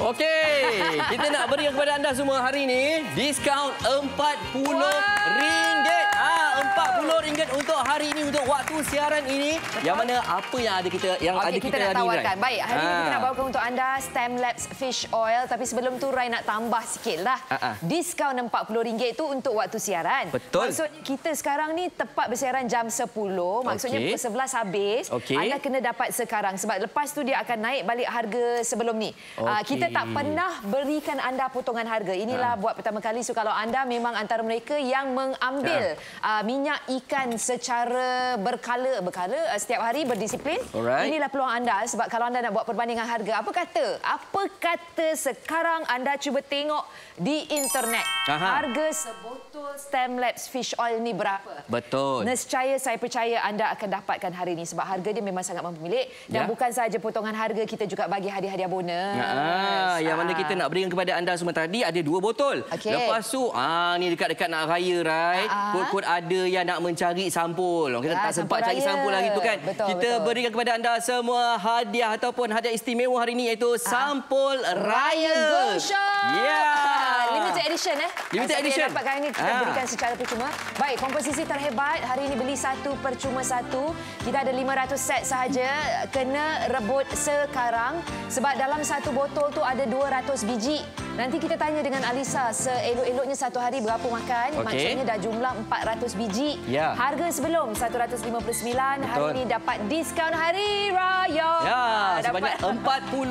Okey, kita nak berikan kepada anda semua hari ini diskaun RM40. RM40 untuk hari ini, untuk waktu siaran ini. Betul. Yang mana apa yang ada kita kita nak tawarkan. Baik, hari ini kita nak bawakan untuk anda StemLabs Fish Oil. Tapi sebelum tu Rai nak tambah sikitlah. Diskaun RM40 itu untuk waktu siaran. Betul. Maksudnya kita sekarang ni tepat bersiaran jam 10. Maksudnya pukul 11 habis. Anda kena dapat sekarang. Sebab lepas tu dia akan naik balik harga sebelum ni. Kita tak pernah berikan anda potongan harga. Inilah buat pertama kali. So kalau anda memang antara mereka yang mengambil minyak ikan secara berkala setiap hari berdisiplin, inilah peluang anda. Sebab kalau anda nak buat perbandingan harga, apa kata sekarang anda cuba tengok di internet harga sebotol StemLabs Fish Oil ni berapa. Betul. Nescaya saya percaya anda akan dapatkan hari ini sebab harga dia memang sangat mempermilik. Dan bukan sahaja potongan harga, kita juga bagi hadiah-hadiah bonus. Yang mana kita nak berikan kepada anda semua tadi ada 2 botol. Lepas tu ni dekat-dekat nak raya, Rai. Kod-kod ada yang nak mencari sampul. Kita tak sempat cari sampul lagi tu kan. Kita berikan kepada anda semua hadiah ataupun hadiah istimewa hari ini, iaitu sampul Raya Go Show. Limited edition Limited edition. Dapatkan ini kita berikan secara percuma. Baik, komposisi terhebat hari ini, beli 1 percuma 1. Kita ada 500 set sahaja. Kena rebut sekarang sebab dalam satu botol tu ada 200 biji. Nanti kita tanya dengan Alisa seelok-eloknya satu hari berapa makan. Maksudnya dah jumlah 400 biji. Harga sebelum 159. Hari ini dapat diskaun hari raya. Sebanyak RM40.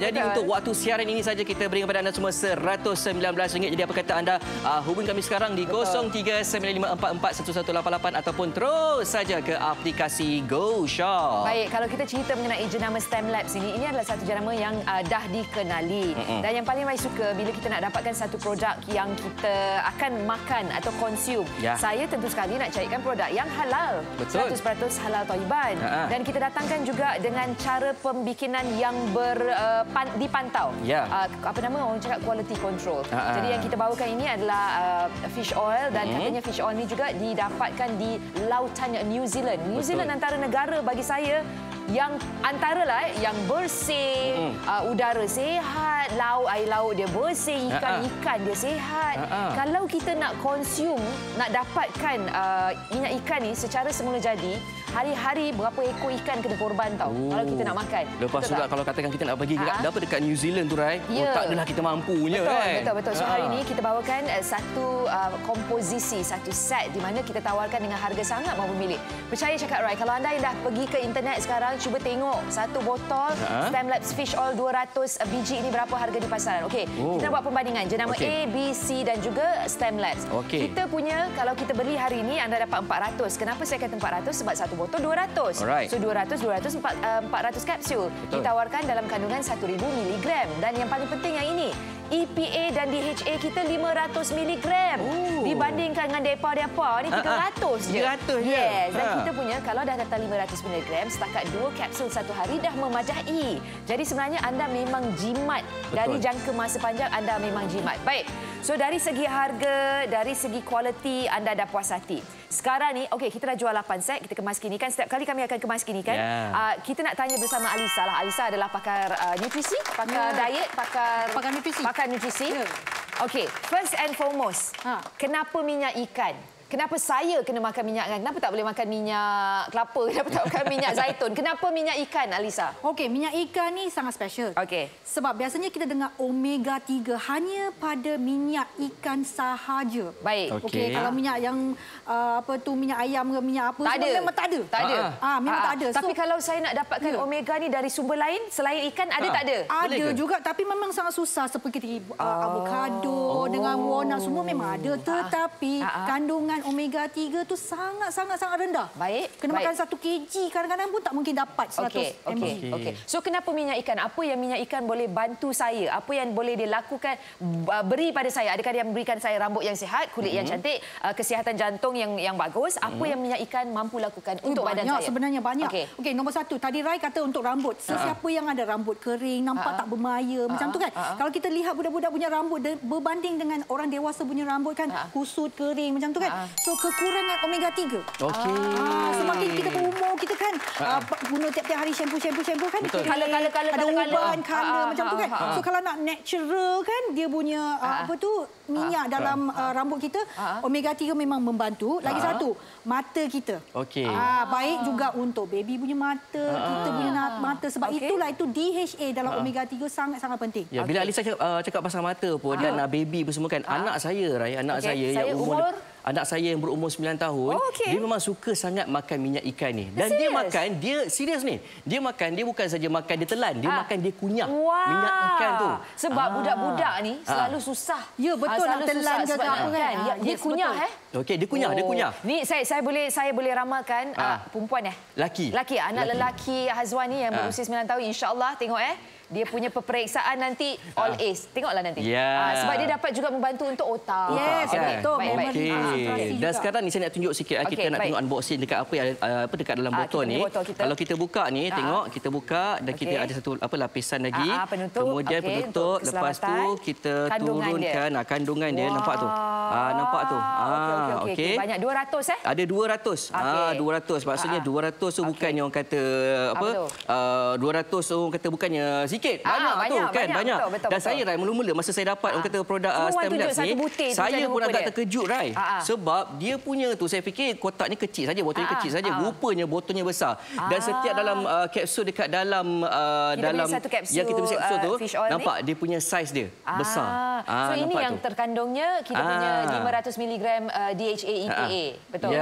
Jadi untuk waktu siaran ini saja kita berikan kepada anda semua RM119. Jadi apa kata anda hubungi kami sekarang di 0395441188 ataupun terus saja ke aplikasi Go Shop. Baik, kalau kita cerita mengenai jenama StemLabs ini adalah satu jenama yang dah dikenali. Dan yang paling Rai suka bila kita nak dapatkan satu produk yang kita akan makan atau konsum. Saya tentu sekali nak carikan produk yang halal. 100% halal Thaiban. Dan kita datangkan juga dengan cara pembikinan yang dipantau. Apa nama orang cakap, quality control. Jadi yang kita bawakan ini adalah fish oil dan katanya fish oil ini juga didapatkan di lautan New Zealand. New Zealand antara negara bagi saya yang antaralah yang bersih, udara sihat, air laut dia bersih, ikan dia sihat. Kalau kita nak konsum, nak dapatkan minyak ikan ni secara semula jadi, hari-hari berapa ekor ikan kena korban tau kalau kita nak makan. Lepas juga kalau katakan kita nak pergi dekat New Zealand tu, Rai, tak adalah kita mampunya. Betul. So hari ini kita bawakan satu komposisi, satu set di mana kita tawarkan dengan harga sangat mempermilik. Percaya cakap Rai, kalau anda dah pergi ke internet sekarang, cuba tengok satu botol StemLabs Fish Oil 200 biji ini berapa harga di pasaran. Kita buat perbandingan jenama A, B, C dan juga StemLabs. Kita punya, kalau kita beli hari ini anda dapat 400. Kenapa saya kata 400? Sebab satu botol 200. So 200 400 kapsul. Ditawarkan dalam kandungan 1000 mg. Dan yang paling penting yang ini, EPA dan DHA kita 500 mg. Dibandingkan dengan depa-depa ni 300 je. 300 je. Dan kita punya kalau dah datang 500 mg, setakat 2 kapsul satu hari dah memajai. Jadi sebenarnya anda memang jimat. Dari jangka masa panjang anda memang jimat. Baik. So dari segi harga, dari segi kualiti anda dah puas hati. Sekarang ni, kita dah jual 8 set, kita kemas kini kan. Setiap kali kami akan kemas kini kan. Kita nak tanya bersama Alisa lah. Alisa adalah pakar nutrisi, pakar diet, pakar nutrisi. First and foremost, kenapa minyak ikan? Kenapa saya kena makan minyak ikan? Kenapa tak boleh makan minyak kelapa? Kenapa tak makan minyak zaitun? Kenapa minyak ikan, Alisa? Minyak ikan ni sangat special. Sebab biasanya kita dengar omega 3 hanya pada minyak ikan sahaja. Baik. Kalau minyak yang minyak ayam ke minyak apa, memang tak ada. Memang tak ada. Tapi kalau saya nak dapatkan omega ni dari sumber lain selain ikan, ada tak ada? Ada juga, tapi memang sangat susah. Seperti avocado dengan walnut semua memang ada. Tetapi kandungan omega 3 tu sangat rendah. Baik. Kena makan 1 kg, kadang-kadang pun tak mungkin dapat 100 mg. So kenapa minyak ikan? Apa yang minyak ikan boleh bantu saya? Apa yang boleh dia lakukan, beri pada saya? Adakah dia memberikan saya rambut yang sihat, kulit yang cantik, kesihatan jantung yang bagus? Apa yang minyak ikan mampu lakukan untuk badan saya? Sebenarnya banyak. Nombor 1, tadi Rai kata untuk rambut. Sesiapa yang ada rambut kering, nampak tak bermaya macam tu kan. Kalau kita lihat budak-budak punya rambut berbanding dengan orang dewasa punya rambut kan, kusut, kering macam tu kan. So kekurangan omega 3. Okey. Semakin kita berumur, kita kan guna tiap-tiap hari shampoo kan. Kala ada uban color macam tu kan. So kalau nak natural kan, dia punya minyak dalam rambut kita, omega 3 memang membantu. Lagi satu, mata kita. Okey. Baik juga untuk baby punya mata, kita punya mata. Sebab itulah DHA dalam omega 3 sangat-sangat penting. Ya, bila Alisa cakap pasal mata pun dan baby pun semua kan, anak saya yang anak saya yang berumur 9 tahun, dia memang suka sangat makan minyak ikan ni. Dan dia serius ni. Dia bukan saja makan, dia telan, dia makan, dia kunyah minyak ikan tu. Sebab budak-budak ni selalu susah. Ya, betul nak telan ke apa kan. Dia kunyah Okey, dia kunyah. Ni saya boleh ramalkan perempuan laki. Anak lelaki Hazwan ni yang berusia 9 tahun, insya-Allah tengok dia punya peperiksaan nanti all A's. Tengoklah nanti. Sebab dia dapat juga membantu untuk otak. Yes, betul. Okey. Dan sekarang ni saya nak tunjuk sikit. Kita nak tengok unboxing dekat dekat dalam botol ni. Kalau kita buka ni, tengok kita buka dan kita ada satu lapisan lagi. Kemudian penutup. Lepas tu kita turunkan kandungan dia. Nampak tu? Nampak tu? Okey. Banyak 200 Ada 200. 200. Maksudnya 200 tu bukannya orang kata 200 tu orang kata bukannya sikit. Banyak kan? Banyak. Betul, dan saya mula-mula masa saya dapat orang kata produk StemLabs ni, saya pun agak terkejut sebab dia punya tu saya fikir kotak ni kecil saja, botol ni kecil saja. Rupanya botolnya besar. Dan setiap dalam kapsul dekat dalam yang kita beli kapsul tu, nampak dia punya saiz dia besar. So ini yang terkandungnya kita punya 500 mg DHA EPA. Betul.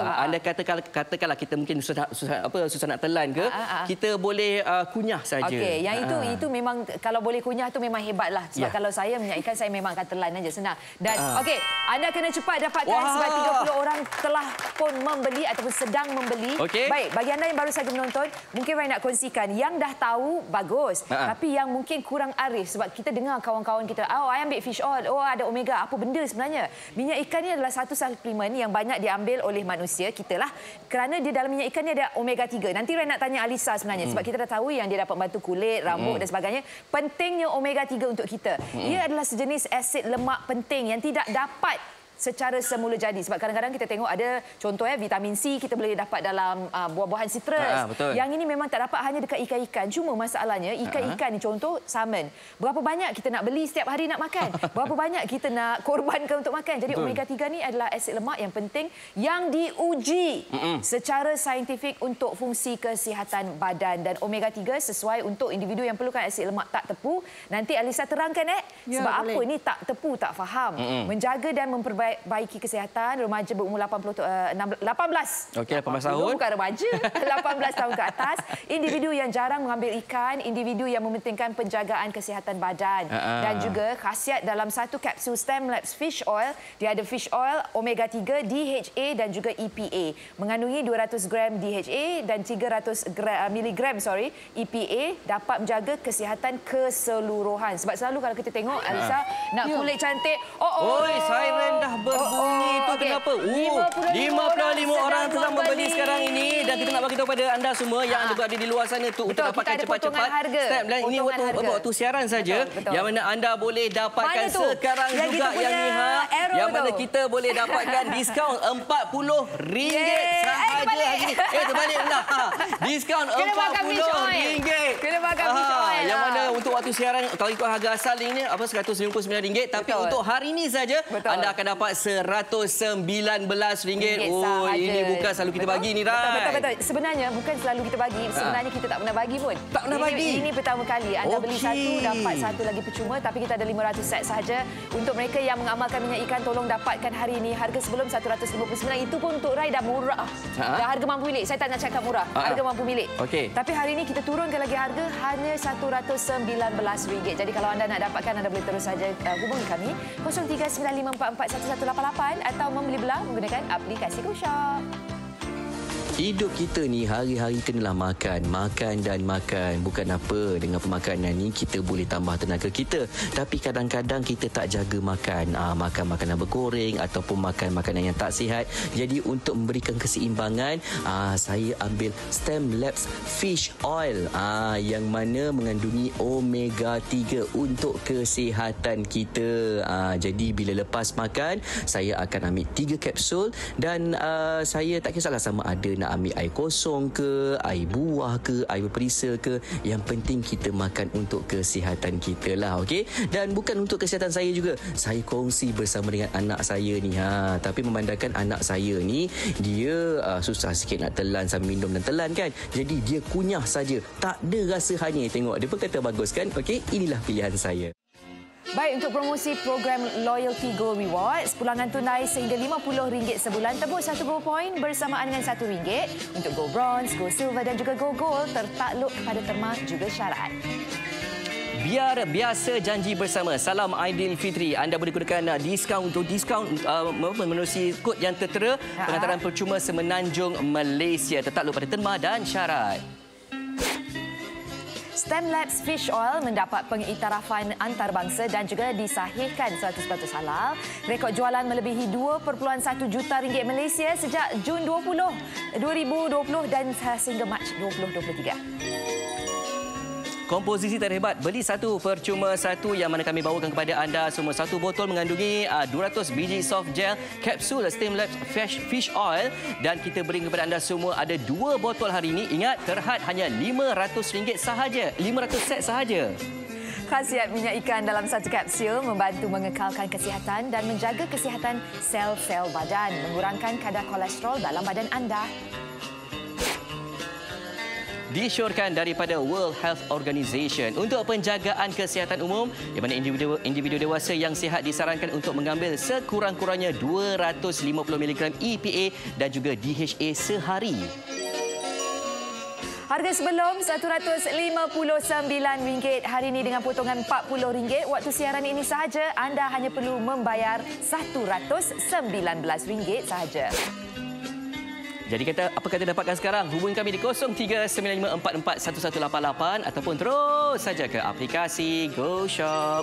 Anda katakanlah kita mungkin susah nak telan ke, kita boleh kunyah saja. Okey, yang itu memang kalau boleh kunyah tu memang hebatlah. Sebab kalau saya minyak ikan saya memang akan telan aja, senang. Dan okey, anda kena cepat dapatkan sebab 30 orang telah pun membeli ataupun sedang membeli. Baik, bagi anda yang baru saja menonton, mungkin Rai nak kongsikan yang dah tahu bagus, tapi yang mungkin kurang arif sebab kita dengar kawan-kawan kita, I ambil fish oil, ada omega, apa benda sebenarnya? Minyak ikan ni adalah satu suplemen yang banyak diambil oleh manusia kita lah, kerana dia dalam minyak ikan ni ada omega 3. Nanti Rai nak tanya Alisa sebenarnya sebab kita dah tahu yang dia dapat bantu kulit, rambut dan sebagainya. Pentingnya omega 3 untuk kita. Ia adalah sejenis asid lemak penting yang tidak dapat secara semula jadi. Sebab kadang-kadang kita tengok ada contoh vitamin C kita boleh dapat dalam buah-buahan citrus. Yang ini memang tak dapat hanya dekat ikan-ikan. Cuma masalahnya ikan-ikan ni contoh salmon. Berapa banyak kita nak beli setiap hari nak makan? Berapa banyak kita nak korbankan untuk makan? Jadi omega 3 ni adalah asid lemak yang penting yang diuji secara saintifik untuk fungsi kesihatan badan. Dan omega 3 sesuai untuk individu yang perlukan asid lemak tak tepu. Nanti Alisa terangkan sebab apa ni tak tepu, tak faham. Menjaga dan memperbaiki kesihatan remaja berumur 18. Okey, 18 tahun. Bukan remaja, 18 tahun ke atas. Individu yang jarang mengambil ikan, individu yang mementingkan penjagaan kesihatan badan. Dan juga khasiat dalam satu kapsul StemLabs Fish Oil, dia ada fish oil, omega 3, DHA dan juga EPA. Mengandungi 200 gram DHA dan 300 mg EPA, dapat menjaga kesihatan keseluruhan. Sebab selalu kalau kita tengok Alisa nak kulit cantik, siren dah berbunyi tu kenapa? 55 orang telah membeli sekarang ini dan kita nak bagi tahu pada anda semua yang juga ada di luar sana tu untuk dapatkan cepat-cepat. Dan ini waktu siaran saja yang mana anda boleh dapatkan sekarang juga yang ni yang mana kita boleh dapatkan diskaun RM40 sahaja hari ini. Terbaliklah. Diskaun RM40. Kena makan fish oil. Yang mana untuk waktu siaran kalau ikut harga asal ini RM199, tapi untuk hari ini saja anda akan dapat RM119. Ini bukan selalu kita bagi ni, Rai. Betul. Sebenarnya bukan selalu kita bagi. Sebenarnya kita tak pernah bagi pun. Tak pernah bagi. Ini pertama kali. Anda beli satu, dapat satu lagi percuma. Tapi kita ada 500 set sahaja. Untuk mereka yang mengamalkan minyak ikan, tolong dapatkan hari ini. Harga sebelum RM159. Itu pun untuk Rai dah murah. Dah harga mampu milik. Saya tak nak cakap murah. Harga mampu milik. Tapi hari ini kita turunkan lagi harga hanya RM119. Jadi kalau anda nak dapatkan, anda boleh terus saja hubungi kami 0395441188 atau membeli belah menggunakan aplikasi GoShop. Hidup kita ni hari-hari kenalah makan. Makan dan makan. Bukan apa, dengan pemakanan ni kita boleh tambah tenaga kita. Tapi kadang-kadang kita tak jaga makan. Makan makanan bergoreng ataupun makan makanan yang tak sihat. Jadi untuk memberikan keseimbangan, saya ambil StemLabs Fish Oil. Yang mana mengandungi omega 3 untuk kesihatan kita. Jadi bila lepas makan, saya akan ambil 3 kapsul dan saya tak kisahlah sama ada nak ambil air kosong ke, air buah ke, air berperisa ke. Yang penting kita makan untuk kesihatan kita lah, okey? Dan bukan untuk kesihatan saya juga. Saya kongsi bersama dengan anak saya ni. Tapi memandangkan anak saya ni, dia susah sikit nak telan sambil minum dan telan kan. Jadi dia kunyah saja. Tak ada rasa hanya. Tengok, dia pun kata bagus kan? Okey, inilah pilihan saya. Baik, untuk promosi program Loyalty Go Rewards, pulangan tunai sehingga RM50 sebulan, tebus 1 Go Point bersamaan dengan RM1. Untuk Go Bronze, Go Silver dan juga Go Gold, tertakluk kepada terma juga syarat. Biar biasa janji bersama. Salam Aidilfitri. Anda boleh gunakan diskaun untuk menerusi kod yang tertera. Pengantaran percuma semenanjung Malaysia. Tertakluk pada terma dan syarat. StemLabs Fish Oil mendapat pengiktirafan antarabangsa dan juga disahihkan 100% halal. Rekod jualan melebihi RM2.1 juta Malaysia sejak Jun 2020 dan sehingga Mac 2023. Komposisi terhebat, beli satu percuma satu, yang mana kami bawakan kepada anda semua. Satu botol mengandungi 200 biji soft gel kapsul StemLabs Fish Oil, dan kita beri kepada anda semua ada 2 botol hari ini. Ingat, terhad hanya RM500 sahaja, 500 set sahaja. Khasiat minyak ikan dalam satu kapsul membantu mengekalkan kesihatan dan menjaga kesihatan sel-sel badan, mengurangkan kadar kolesterol dalam badan anda. Disyorkan daripada World Health Organization untuk penjagaan kesihatan umum, di mana individu dewasa yang sihat disarankan untuk mengambil sekurang-kurangnya 250 mg EPA dan juga DHA sehari. Harga sebelum RM159, hari ini dengan potongan RM40. Waktu siaran ini sahaja, anda hanya perlu membayar RM119 sahaja. Jadi apa kata dapatkan sekarang? Hubungi kami di 0395441188 ataupun terus saja ke aplikasi Go Shop.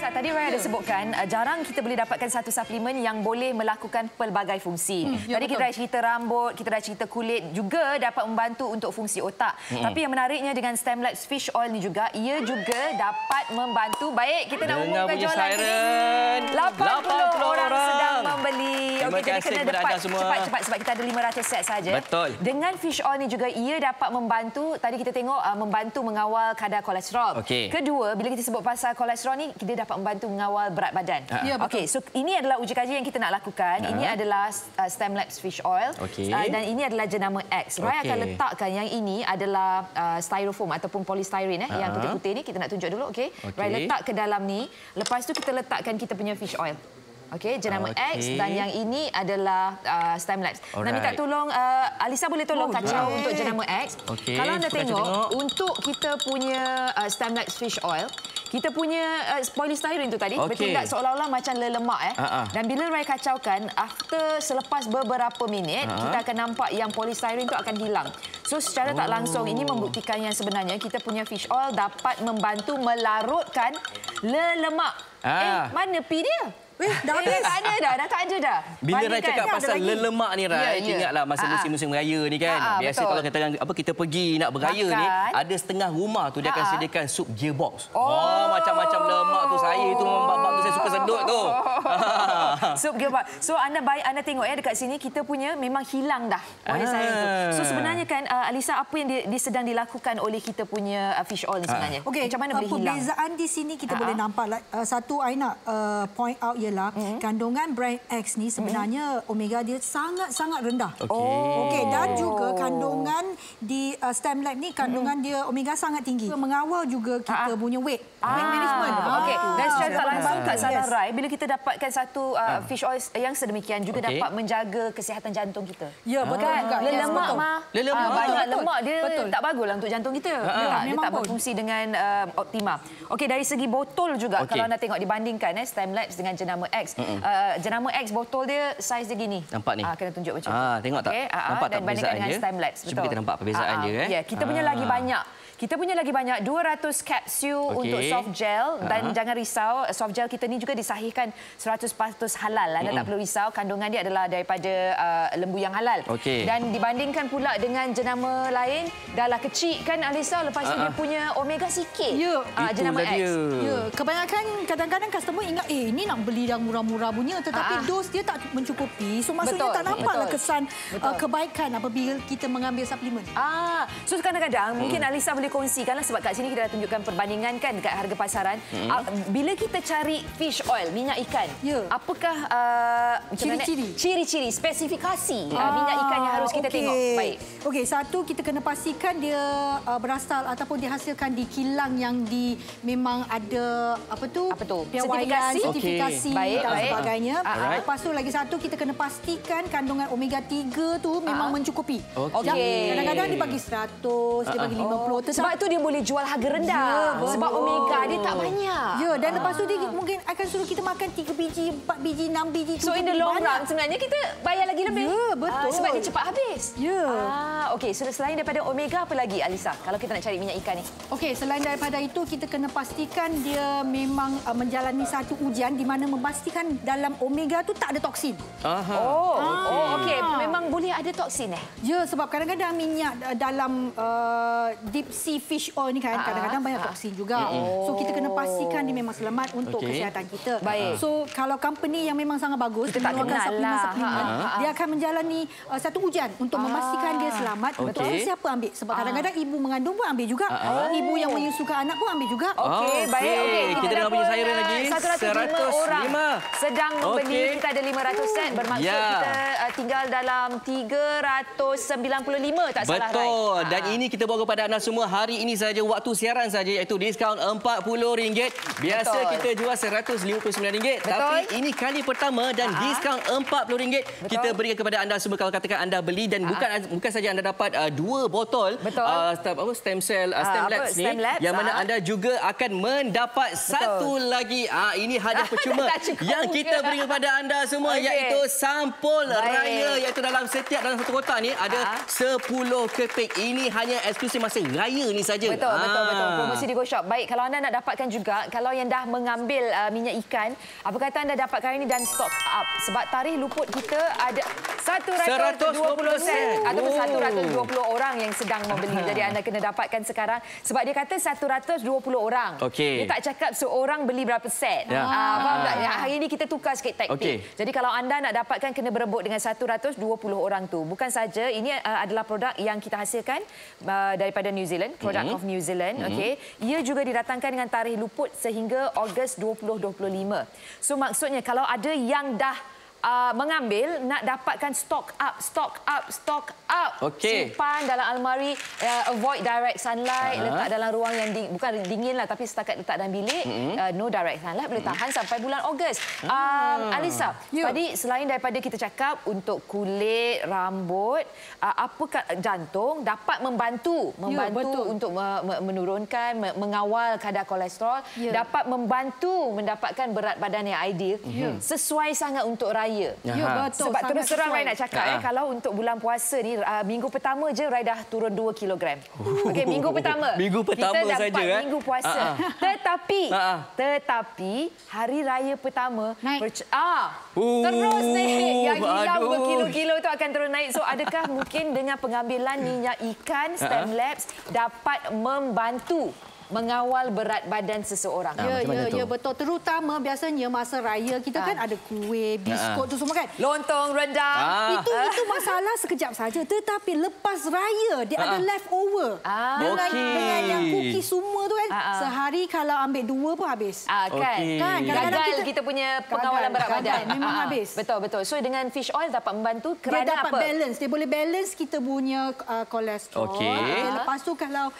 Tadi Roy ada sebutkan jarang kita boleh dapatkan satu suplemen yang boleh melakukan pelbagai fungsi. Tadi kita dah cerita rambut, kita dah cerita kulit, juga dapat membantu untuk fungsi otak. Tapi yang menariknya dengan StemLabs Fish Oil ni juga, ia juga dapat membantu. Baik, kita nak umumkan jualan ini. 80 orang sedang membeli. Okey, jadi kena dapat cepat-cepat sebab kita ada 500 set saja. Betul. Dengan Fish Oil ni juga ia dapat membantu, tadi kita tengok membantu mengawal kadar kolesterol. Kedua, bila kita sebut pasal kolesterol ni, kita dapat membantu mengawal berat badan. Okey, so ini adalah uji kaji yang kita nak lakukan. Ini adalah StemLabs Fish Oil dan ini adalah jenama X. Roy akan letakkan yang ini adalah styrofoam ataupun polystyrene yang putih-putih ni, kita nak tunjuk dulu. Okey. Roy letak ke dalam ni. Lepas tu kita letakkan kita punya fish oil. Okey, jenama X, dan yang ini adalah StemLabs. Nak minta tolong Alisa boleh tolong kacau untuk jenama X. Kalau anda tengok untuk kita punya StemLabs Fish Oil, kita punya polystyrene tu tadi bertindak seolah-olah macam lelemak Dan bila Roy kacaukan, selepas beberapa minit, kita akan nampak yang polystyrene tu akan hilang. So secara tak langsung ini membuktikan yang sebenarnya kita punya fish oil dapat membantu melarutkan lelemak. Mana pi dia? Dah tak ada dah. Bila Rai cakap pasal lelemak ni, Rai, ingatlah masa musim-musim raya ni kan. Biasa kalau katakan kita pergi nak beraya ni, ada setengah rumah tu dia akan sediakan sup gearbox. Macam-macam lemak tu, saya tu membabak tu, saya suka sedut tu. Sup gearbox. So anda tengok dekat sini kita punya memang hilang dah polystyrene tu. So sebenarnya kan Alisa, apa yang sedang dilakukan oleh kita punya fish oil ni sebenarnya? Macam mana boleh hilang? Perbezaan di sini kita boleh nampak satu I nak point out ialah kandungan brand X ni sebenarnya omega dia sangat-sangat rendah. Okey, dan juga kandungan di StemLabs ni kandungan dia omega sangat tinggi. Mengawal juga kita punya weight management. Okey, dan secara tak langsung Kak Salah Rai, bila kita dapatkan satu fish oil yang sedemikian juga dapat menjaga kesihatan jantung kita. Ya, betul juga. Lemak banyak lemak dia tak baguslah untuk jantung kita. Dia tak berfungsi dengan optima. Okey, dari segi botol juga kalau anda tengok dibandingkan StemLabs dengan jenama jenama X. Jenama X botol dia saiz dia gini. Nampak ni. Kena tunjuk macam. Tengok tak? Nampak tak perbezaan dia? Dengan Stemlabs. Cuba kita nampak perbezaan dia. Ya, kita punya lagi banyak. Kita punya lagi banyak 200 kapsul untuk soft gel dan jangan risau, soft gel kita ni juga disahihkan 100% halal. Anda tak perlu risau, kandungan dia adalah daripada lembu yang halal. Dan dibandingkan pula dengan jenama lain, dahlah kecil kan Alisa, lepas tu dia punya omega sikit. Ya, jenama X. Ya, kebanyakan kadang-kadang customer ingat ini nak beli yang murah-murah punya, tetapi dos dia tak mencukupi. So maksudnya tak nampaklah kesan kebaikan apabila kita mengambil suplemen. So kadang-kadang mungkin Alisa boleh kongsikanlah, sebab kat sini kita dah tunjukkan perbandingan kan dekat harga pasaran. Bila kita cari fish oil, minyak ikan, apakah ciri-ciri, spesifikasi minyak ikan yang harus kita tengok? Baik. Okey, satu kita kena pastikan dia berasal ataupun dihasilkan di kilang yang memang ada piawaian, sertifikasi dan sebagainya. Lepas tu lagi satu kita kena pastikan kandungan omega 3 tu memang mencukupi. Kadang-kadang dia bagi 100, dia bagi 50. Sebab tu dia boleh jual harga rendah. Sebab omega dia tak banyak. Ya, dan lepas tu dia mungkin akan suruh kita makan 3 biji, 4 biji, 6 biji. So in the long run sebenarnya kita bayar lagi lebih. Ya, betul. Sebab dia cepat habis. Ya. Okey, so selain daripada omega apa lagi Alisa kalau kita nak cari minyak ikan ni? Okey, selain daripada itu kita kena pastikan dia memang menjalani satu ujian di mana memastikan dalam omega tu tak ada toksin. Okey, memang boleh ada toksin Ya, sebab kadang-kadang minyak dalam deep sea fish oil ni kan kadang-kadang banyak toksin juga. So kita kena pastikan dia memang selamat untuk kesihatan kita. So kalau company yang memang sangat bagus mengeluarkan suplemen, dia akan menjalani satu ujian untuk memastikan dia selamat. Betul. Siapa ambil? Sebab kadang-kadang ibu mengandung pun ambil juga. Ibu yang menyusukan anak pun ambil juga. Okey, baik. Kita dah punya siren lagi. 105 orang sedang membeli. Kita ada 500 set. Bermaksud kita tinggal dalam 395 tak salah. Betul. Dan ini kita bawa kepada anda semua hari ini saja, waktu siaran saja, iaitu diskaun RM40. Biasa kita jual RM159. Tapi ini kali pertama dan diskaun RM40 kita berikan kepada anda semua kalau katakan anda beli, dan bukan saja anda dapat 2 botol stem labs ni, yang mana anda juga akan mendapat satu lagi ini hadiah percuma yang kita berikan kepada anda semua, iaitu sampul raya, iaitu dalam satu kotak ni ada 10 keping. Ini hanya eksklusif masa raya ni saja. Betul. Promosi di Go Shop. Baik, kalau anda nak dapatkan juga, kalau yang dah mengambil minyak ikan, apa kata anda dapatkan ini dan stock up. Sebab tarikh luput kita ada 120 set ataupun 120 orang yang sedang membeli. Jadi anda kena dapatkan sekarang. Sebab dia kata 120 orang. Dia tak cakap seorang beli berapa set. Faham tak? Hari ini kita tukar sikit taktik. Jadi kalau anda nak dapatkan, kena berebut dengan 120 orang tu. Bukan saja, ini adalah produk yang kita hasilkan daripada New Zealand, product of New Zealand. Ia juga didatangkan dengan tarikh luput sehingga Ogos 2025. So maksudnya kalau ada yang dah mengambil, nak dapatkan stock up. Simpan dalam almari, avoid direct sunlight, letak dalam ruang yang bukan dingin lah, tapi setakat letak dalam bilik, no direct sunlight, boleh tahan sampai bulan Ogos. Alisa, tadi selain daripada kita cakap untuk kulit, rambut, apakah jantung dapat membantu untuk menurunkan, mengawal kadar kolesterol, dapat membantu mendapatkan berat badan yang ideal, sesuai sangat untuk raya. Betul. Sebab terus terang Rai nak cakap, kalau untuk bulan puasa ni, minggu pertama je Rai dah turun 2 kilogram. Okey, minggu pertama. Kita dapat saja, minggu puasa. Tetapi hari raya pertama terus naik. Yang hilang berkilo-kilo tu akan terus naik. So adakah mungkin dengan pengambilan minyak ikan Stemlabs dapat membantu mengawal berat badan seseorang? Ya, betul. Terutama biasanya masa raya kita kan ada kuih, biskut tu semua kan. Lontong, rendang. Itu masalah sekejap saja. Tetapi lepas raya dia ada leftover. Dengan yang cookie semua tu kan. Sehari kalau ambil 2 pun habis. Kan? Gagal kita punya pengawalan berat badan. Memang habis. Betul. So dengan fish oil dapat membantu kerana dia dapat balance. Dia boleh balance kita punya kolesterol. Lepas tu kalau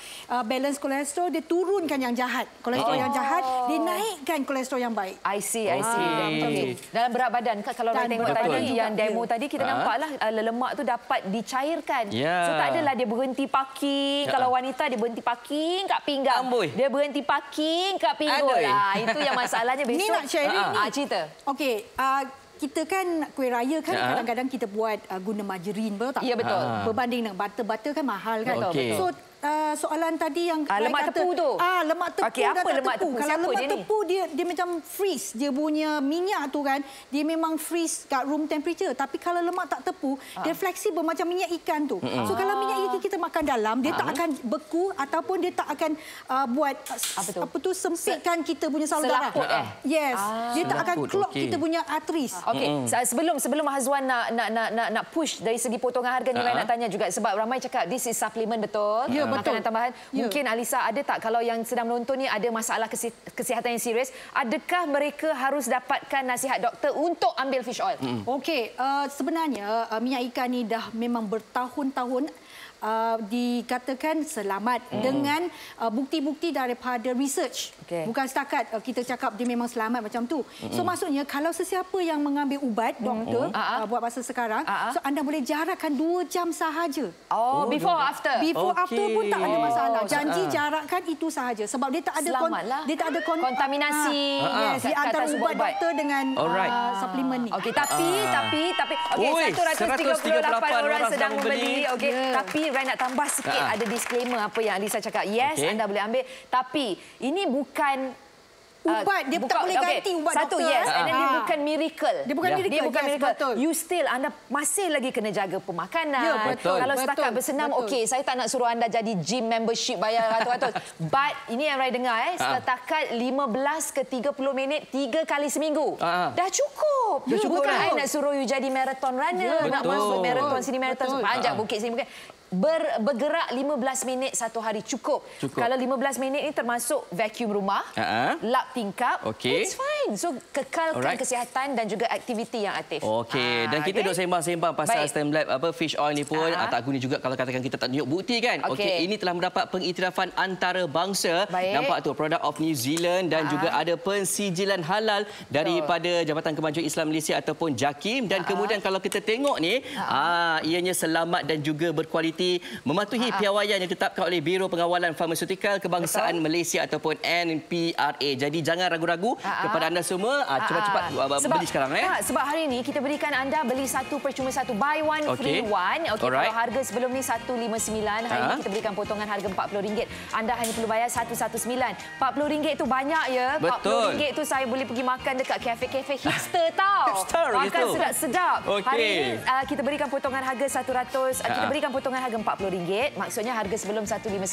balance kolesterol, dia turunkan yang jahat. Kolesterol yang jahat, dia naikkan kolesterol yang baik. I see. Okay. Dalam berat badan, kalau orang tengok tadi, yang demo tadi, kita nampaklah lemak tu dapat dicairkan. So tak adalah dia berhenti parking. Kalau wanita, dia berhenti parking kat pinggang. Dia berhenti parking kat pinggul. Itu yang masalahnya besok. Ni nak sharing ni. Cerita. Okey. Kita kan kuih raya kan kadang-kadang kita buat guna margarin, betul tak? Ya, betul. Berbanding dengan butter kan mahal kan. Betul. So soalan tadi yang lemak tepu tu. Lemak tepu. Okey, apa lemak tepu? Kalau lemak tepu dia macam freeze, dia punya minyak tu kan, dia memang freeze kat room temperature. Tapi kalau lemak tak tepu, dia fleksibel macam minyak ikan tu. So kalau minyak ikan kita makan dalam, dia tak akan beku ataupun dia tak akan buat apa tu sempitkan kita punya saluran darah. Yes. Dia tak akan clog kita punya arteries. Okey, sebelum Hazwan nak push dari segi potongan harga ni, saya nak tanya juga sebab ramai cakap this is supplement, betul? Ya, makanan tambahan. Mungkin Alisa ada tak, kalau yang sedang menonton ni ada masalah kesihatan yang serius, adakah mereka harus dapatkan nasihat doktor untuk ambil fish oil? Okey, sebenarnya minyak ikan ni dah memang bertahun-tahun dikatakan selamat dengan bukti-bukti daripada research. Bukan setakat kita cakap dia memang selamat macam tu. So maksudnya kalau sesiapa yang mengambil ubat doktor buat masa sekarang, so anda boleh jarakkan 2 jam sahaja. Before after. Before after pun tak ada masalah. Janji jarakkan itu sahaja sebab dia tak ada kontaminasi di antara ubat doktor dengan suplemen ni. Okey, tapi 138 orang sedang membeli. Okey, tapi Rai nak tambah sikit, ada disclaimer apa yang Alisa cakap. Yes, anda boleh ambil, tapi ini bukan ubat, dia tak boleh ganti ubat satu, doktor. Yes, and then dia bukan miracle. Dia bukan miracle. Dia bukan miracle. Betul. You still, anda masih lagi kena jaga pemakanan. Ya, betul. Kalau setakat bersenam, okey, saya tak nak suruh anda jadi gym membership bayar ratus-ratus. But ini yang Rai dengar, setakat 15 ke 30 minit 3 kali seminggu. Dah cukup. Bukan saya nak suruh you jadi marathon runner, nak masuk marathon sini, marathon sepanjang bukit sini. Bergerak 15 minit satu hari cukup. Kalau 15 minit ini termasuk vacuum rumah, lap tingkap, it's fine. So kekalkan kesihatan dan juga aktiviti yang aktif. Okey, dan kita duk sembang-sembang pasal StemLab fish oil ni pun tak guna juga kalau katakan kita tak tunjuk bukti kan. Okey, ini telah mendapat pengiktirafan antarabangsa. Nampak tu, Product of New Zealand dan juga ada pensijilan halal daripada Jabatan Kemajuan Islam Malaysia ataupun JAKIM, dan kemudian kalau kita tengok ni ianya selamat dan juga berkualiti, mematuhi piawaian yang ditetapkan oleh Biro Pengawalan Farmasutikal Kebangsaan Malaysia ataupun NPRA. Jadi jangan ragu-ragu kepada anda semua, cepat-cepat beli sekarang. Sebab hari ini kita berikan anda beli 1 percuma 1, buy 1 free 1. Kalau harga sebelum ni 159, hari ini kita berikan potongan harga RM40. Anda hanya perlu bayar 119. RM40 tu banyak ya. RM40 tu saya boleh pergi makan dekat kafe-kafe hipster tau. Makan sedap-sedap. Hari ini kita berikan potongan harga 100. Kita berikan potongan harga RM40. Maksudnya harga sebelum 159.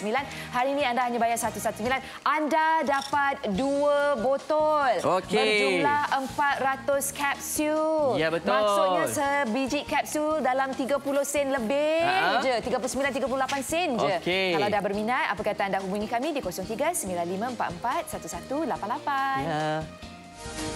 Hari ini anda hanya bayar 119. Anda dapat 2 botol. Berjumlah 400 kapsul. Ya, betul. Maksudnya sebiji kapsul dalam 30 sen lebih je. 39-38 sen je. Kalau dah berminat, apa kata anda hubungi kami di 0395441188. Ya.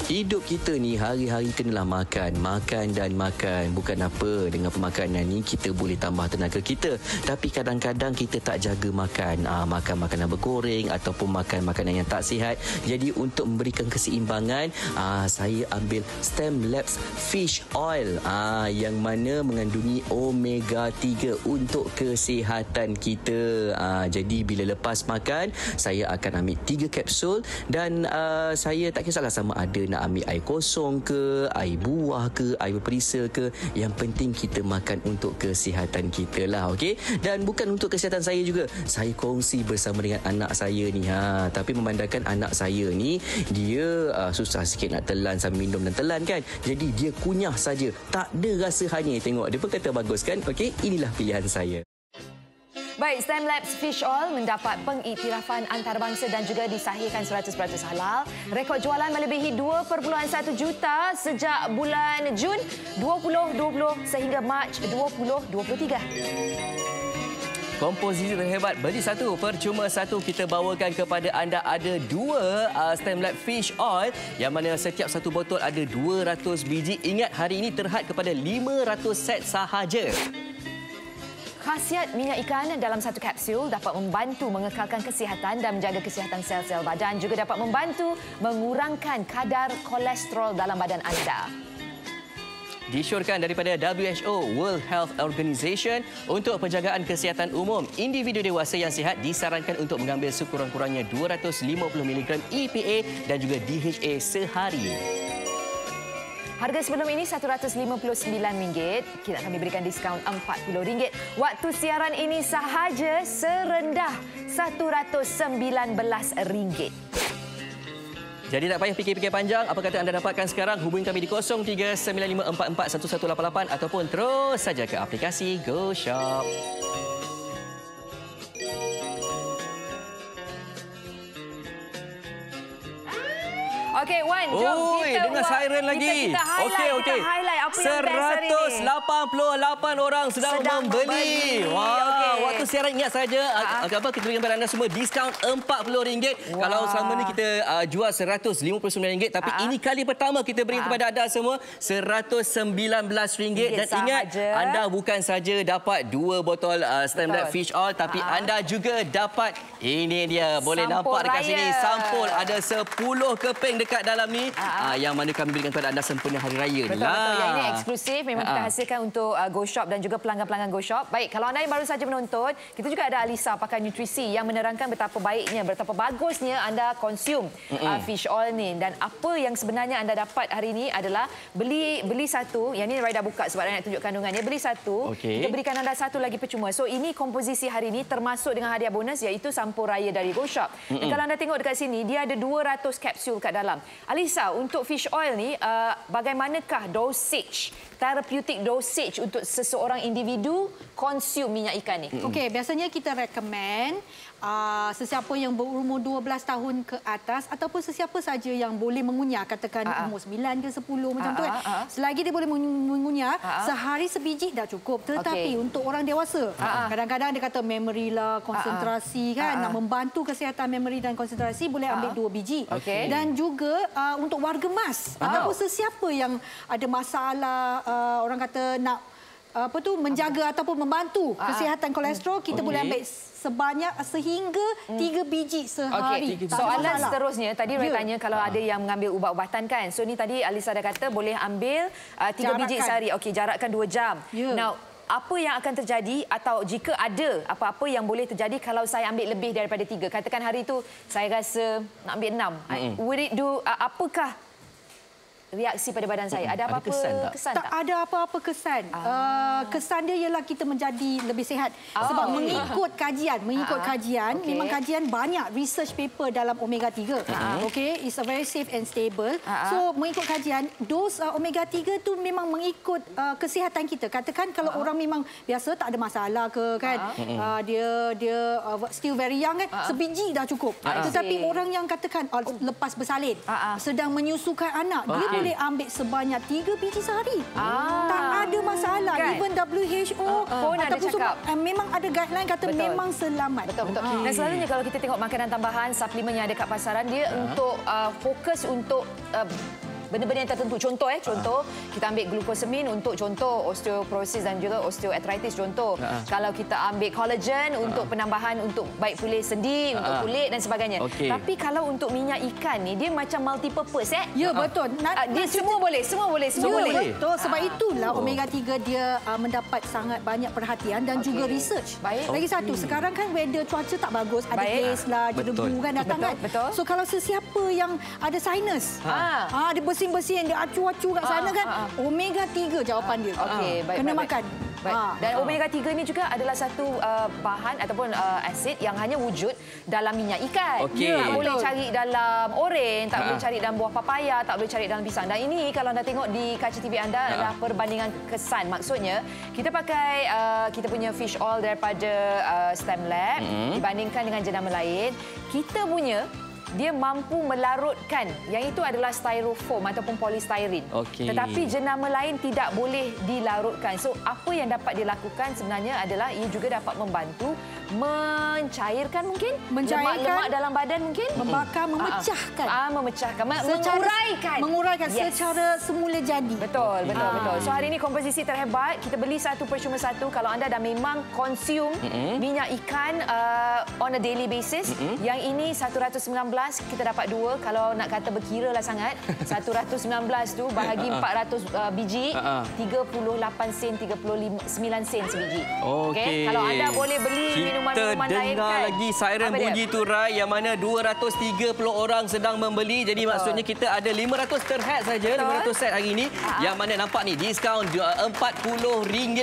Hidup kita ni hari-hari kenalah makan. Makan dan makan. Bukan apa, dengan pemakanan ni kita boleh tambah tenaga kita. Tapi kadang-kadang kita tak jaga makan. Makan makanan bergoreng ataupun makan makanan yang tak sihat. Jadi untuk memberikan keseimbangan, saya ambil StemLab Fish Oil. Yang mana mengandungi omega 3 untuk kesihatan kita. Jadi bila lepas makan, saya akan ambil 3 kapsul. Dan saya tak kisahlah sama ada nak ambil air kosong ke, air buah ke, air berperisa ke. Yang penting kita makan untuk kesihatan kita lah, okey? Dan bukan untuk kesihatan saya juga. Saya kongsi bersama dengan anak saya ni. Tapi memandangkan anak saya ni, dia susah sikit nak telan sambil minum dan telan kan. Jadi dia kunyah saja. Tak ada rasa hanyir. Tengok, dia pun kata bagus kan? Okey, inilah pilihan saya. Baik, StemLab Fish Oil mendapat pengiktirafan antarabangsa dan juga disahihkan 100% halal. Rekod jualan melebihi 2.1 juta sejak bulan Jun 2020 sehingga Mac 2023. Komposisi terhebat, beli 1 percuma 1. Kita bawakan kepada anda ada 2 StemLab Fish Oil yang mana setiap 1 botol ada 200 biji. Ingat, hari ini terhad kepada 500 set sahaja. Khasiat minyak ikan dalam satu kapsul dapat membantu mengekalkan kesihatan dan menjaga kesihatan sel-sel badan, juga dapat membantu mengurangkan kadar kolesterol dalam badan anda. Disyorkan daripada WHO, World Health Organization, untuk penjagaan kesihatan umum, individu dewasa yang sihat disarankan untuk mengambil sekurang-kurangnya 250 mg EPA dan juga DHA sehari. Harga sebelum ini RM159. Kita kami berikan diskaun RM40. Waktu siaran ini sahaja serendah RM119. Jadi tak payah fikir-fikir panjang. Apa kata anda dapatkan sekarang? Hubungi kami di 0395441188 ataupun terus saja ke aplikasi GoShop. Okey, Wan, jom kita dengar siren lagi. Kita highlight apa yang best hari ini. 188 orang sedang membeli. Wah, waktu siaran ingat saja kita berikan kepada anda semua diskaun RM40. Kalau selama ni kita jual RM159, tapi ini kali pertama kita berikan kepada anda semua RM119. Dan ingat, anda bukan saja dapat 2 botol Stemlab Fish Oil, tapi anda juga dapat, ini dia, boleh nampak dekat sini, sampul ada 10 keping dekat dalam ni, yang mana kami berikan kepada anda sempena Hari Raya. Betul. Yang ini eksklusif, memang kita hasilkan untuk GoShop dan juga pelanggan-pelanggan GoShop. Baik, kalau anda yang baru saja menonton, kita juga ada Alisa pakar nutrisi yang menerangkan betapa baiknya, betapa bagusnya anda konsum fish oil ni. Dan apa yang sebenarnya anda dapat hari ini adalah beli satu, yang ni Rai dah buka sebab nak tunjuk kandungannya. Beli satu, kita berikan anda satu lagi percuma. So ini komposisi hari ini termasuk dengan hadiah bonus iaitu sampul raya dari GoShop. Dan kalau anda tengok dekat sini, dia ada 200 kapsul kat dalam. Alisa, untuk fish oil ni, bagaimanakah dosage, therapeutic dosage untuk seseorang individu konsum minyak ikan ni? Okey, biasanya kita recommend sesiapa yang berumur 12 tahun ke atas ataupun sesiapa saja yang boleh mengunyah, katakan umur 9 ke 10 macam tu kan. Selagi dia boleh mengunyah, sehari sebiji dah cukup. Tetapi untuk orang dewasa, kadang-kadang dia kata memory lah, konsentrasi kan, nak membantu kesihatan memory dan konsentrasi, boleh ambil 2 biji. Dan juga untuk warga mas ataupun sesiapa yang ada masalah, orang kata nak menjaga ataupun membantu kesihatan kolesterol, kita boleh ambil sebanyak sehingga 3 biji sehari. Soalan seterusnya, tadi Rai tanya kalau ada yang mengambil ubat-ubatan kan. So ni tadi Alisa dah kata boleh ambil 3 biji sehari. Okey, jarakkan 2 jam. Now, apa yang akan terjadi atau jika ada apa-apa yang boleh terjadi kalau saya ambil lebih daripada 3? Katakan hari itu saya rasa nak ambil 6. Would it do, apakah reaksi pada badan saya? Ada apa-apa kesan tak? Tak ada apa-apa kesan. Kesan dia ialah kita menjadi lebih sihat. Sebab mengikut kajian, memang kajian banyak research paper dalam omega 3. Okey, it's a very safe and stable. So mengikut kajian, dos omega 3 tu memang mengikut kesihatan kita. Katakan kalau orang memang biasa tak ada masalah ke kan, dia still very young kan, sebiji dah cukup. Tetapi orang yang katakan lepas bersalin, sedang menyusukan anak, dia boleh ambil sebanyak 3 biji sehari. Tak ada masalah. Kan? Even WHO pun ada cakap. Memang ada guideline kata memang selamat. Betul. Dan selalunya kalau kita tengok makanan tambahan, suplemen yang ada kat pasaran, dia untuk fokus untuk benda-benda yang tertentu. Contoh, kita ambil glukosamin untuk contoh osteoporosis dan juga osteoarthritis contoh. Kalau kita ambil collagen untuk penambahan untuk baik pulih sendi, untuk kulit dan sebagainya. Tapi kalau untuk minyak ikan ni, dia macam multi purpose Ya, betul. Dia semua boleh. Betul. Sebab itulah omega 3 dia mendapat sangat banyak perhatian dan juga research. Lagi satu, sekarang kan weather cuaca tak bagus, ada haze lah, ada debu kan datang kan. So kalau sesiapa yang ada sinus, ada bersin-bersin, dia acu-acu kat sana kan, omega 3 jawapan dia. Kena makan. Dan omega 3 ni juga adalah satu bahan ataupun asid yang hanya wujud dalam minyak ikan. Tak boleh cari dalam oren, tak boleh cari dalam buah papaya, tak boleh cari dalam pisang. Dan ini kalau anda tengok di kaca TV anda adalah perbandingan kesan. Maksudnya kita pakai kita punya fish oil daripada Stemlab dibandingkan dengan jenama lain. Kita punya dia mampu melarutkan, yang itu adalah styrofoam ataupun polystyrene. Tetapi jenama lain tidak boleh dilarutkan. So apa yang dapat dilakukan sebenarnya adalah ia juga dapat membantu mencairkan mungkin? Mencairkan. Lemak dalam badan mungkin? Membakar, memecahkan. Memecahkan. Menguraikan secara semula jadi. Betul. So hari ini komposisi terhebat. Kita beli satu percuma satu. Kalau anda dah memang consume minyak ikan on a daily basis, yang ini 119, kita dapat 2. Kalau nak kata berkira lah sangat, 119 tu bahagi 400 biji, 38 sen, 39 sen sebiji. Okey. Kalau anda boleh beli minuman-minuman lain kan. Kita dengar lagi siren bunyi tu, Rai, yang mana 230 orang sedang membeli. Jadi maksudnya kita ada 500 terhead saja, 500 set hari ini. Yang mana nampak ni diskaun RM40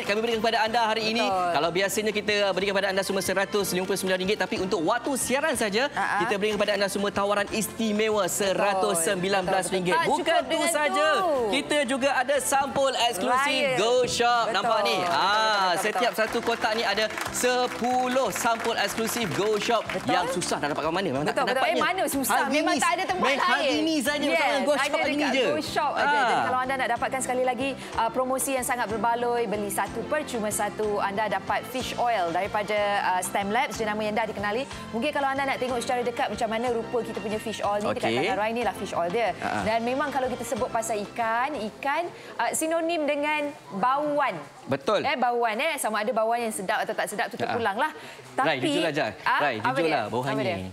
kami berikan kepada anda hari ini. Kalau biasanya kita berikan kepada anda semua RM159, tapi untuk waktu siaran saja kita berikan kepada anda semua tawaran istimewa RM119. Bukan itu saja, kita juga ada sampul eksklusif Go Shop. Nampak ni? Setiap satu kotak ni ada 10 sampul eksklusif Go Shop. Yang susah nak dapatkan mana? Memang tak dapatnya. Mana susah? Memang tak ada tempat lain. Hari ini saja bersama Go Shop hari ini je. Go Shop aja. Jadi kalau anda nak dapatkan sekali lagi promosi yang sangat berbaloi, beli satu percuma satu, anda dapat fish oil daripada STEM Labs, jenama yang dah dikenali. Mungkin kalau anda nak tengok secara dekat macam mana rupa kita punya fish oil ni, dekat tangan Rai ni lah fish oil dia. Dan memang kalau kita sebut pasal ikan sinonim dengan bauan. Betul. Bauan sama ada bauan yang sedap atau tak sedap tu terpulanglah. Tapi Rai, jujurlah je. Rai, jujurlah bau hanyir.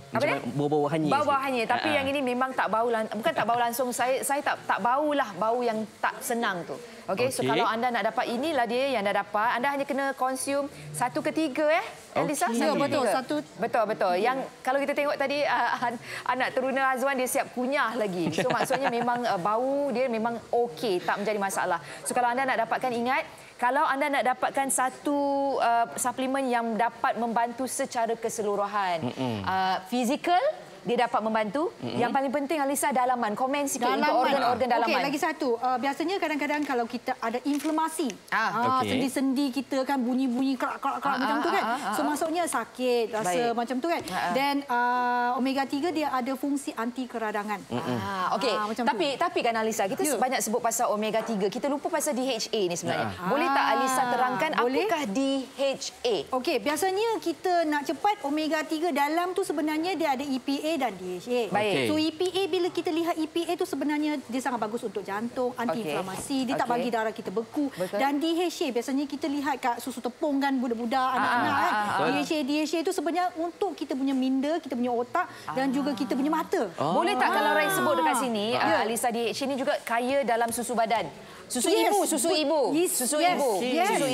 Bau hanyir. Bau hanyir, tapi yang ini memang tak bau, bukan tak bau langsung. Saya tak baulah bau yang tak senang tu. Okey, so kalau anda nak dapat, inilah dia yang anda dapat. Anda hanya kena consume 1/3 Elisa? Ya, betul. Betul. Yang kalau kita tengok tadi anak teruna Azwan dia siap kunyah lagi. So maksudnya memang bau dia memang okey, tak menjadi masalah. So kalau anda nak dapatkan, ingat, kalau anda nak dapatkan satu suplemen yang dapat membantu secara keseluruhan, fizikal, dia dapat membantu. Yang paling penting, Alisa, dalaman. Komen sikit untuk organ-organ dalaman. Okey, lagi satu. Biasanya kadang-kadang kalau kita ada inflamasi, sendi-sendi kita kan bunyi-bunyi kerak-kerak macam tu kan. So maksudnya sakit, rasa macam tu kan. Dan omega 3 dia ada fungsi anti keradangan. Okey. Tapi kan Alisa, kita banyak sebut pasal omega 3. Kita lupa pasal DHA ni sebenarnya. Boleh tak Alisa terangkan apakah DHA? Okey, biasanya kita nak cepat omega 3 dalam tu sebenarnya dia ada EPA dan DHA. Baik. So EPA, bila kita lihat EPA itu sebenarnya dia sangat bagus untuk jantung, anti-inflamasi, dia tak bagi darah kita beku. Dan DHA biasanya kita lihat kat susu tepung kan, budak-budak, anak-anak kan. DHA itu sebenarnya untuk kita punya minda, kita punya otak dan juga kita punya mata. Boleh tak kalau Rai sebut dekat sini, Alisa, DHA ni juga kaya dalam susu badan? Susu ibu.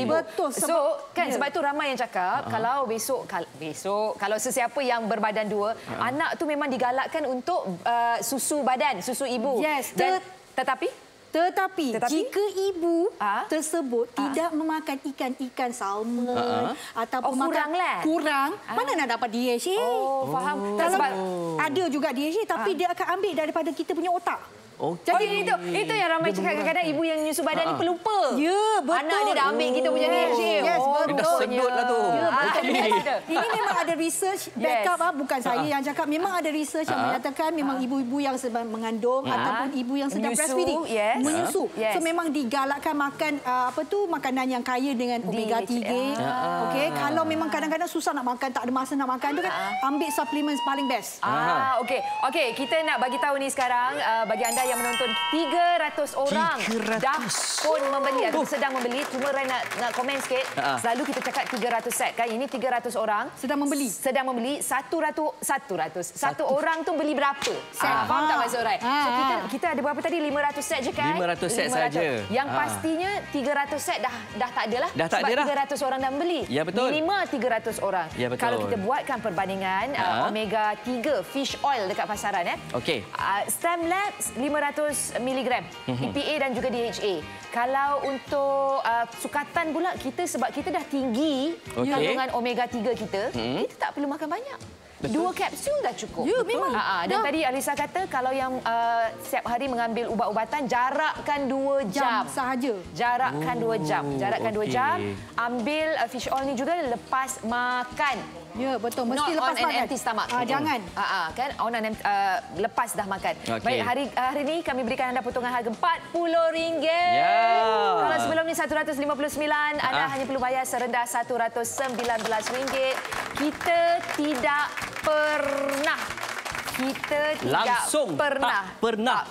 Betul. So kan sebab tu ramai yang cakap kalau besok kalau sesiapa yang berbadan 2, anak tu memang digalakkan untuk susu badan, susu ibu. Tetapi jika ibu tersebut tidak memakan ikan salmon ataupun kurang, mana nak dapat DHA? Faham. Kalau ada juga DHA tapi dia akan ambil daripada kita punya otak. Jadi itu yang ramai cakap, kadang-kadang ibu yang nyusu badan ni pelupa. Ya, betul. Anak dia dah ambil kita punya DHA. Dia dah sedut lah tu. Ini memang ada research backup, bukan saya yang cakap. Memang ada research yang menyatakan memang ibu-ibu yang sedang mengandung ataupun ibu yang sedang breastfeeding menyusu. So memang digalakkan makan makanan yang kaya dengan omega 3. Okey, kalau memang kadang-kadang susah nak makan, tak ada masa nak makan tu kan, ambil suplemen paling best. Okey, kita nak bagi tahu ni sekarang bagi anda yang menonton, 300 orang dah pun membeli atau sedang membeli. Cuma Rai nak komen sikit. Selalu kita cakap 300 set kan. Ini 300 orang sedang membeli. Satu orang tu beli berapa set? Faham tak maksud Rai? So kita ada berapa tadi? 500 set je kan? 500 set saja. Yang pastinya 300 set dah tak ada lah. Sebab 300 orang dah membeli. Ya, betul. Minima 300 orang. Ya, betul. Kalau kita buatkan perbandingan omega 3 fish oil dekat pasaran STEM Labs 500 mg EPA dan juga DHA. Kalau untuk sukatan pula, kita sebab kita dah tinggi kandungan omega 3 kita tak perlu makan banyak. Betul. 2 kapsul dah cukup. Ya, memang. Dan tadi Alisa kata kalau yang setiap hari mengambil ubat-ubatan, jarakkan 2 jam sahaja. Jarakkan 2 jam. Jarakkan 2 jam. Ambil fish oil ni juga lepas makan. Ya, betul. Mesti lepas makan. On an empty stomach. Jangan. Kan lepas dah makan. Baik, hari ni kami berikan anda potongan harga RM40. Kalau sebelum ni 159, anda hanya perlu bayar serendah RM119. kita tidak pernah langsung tak pernah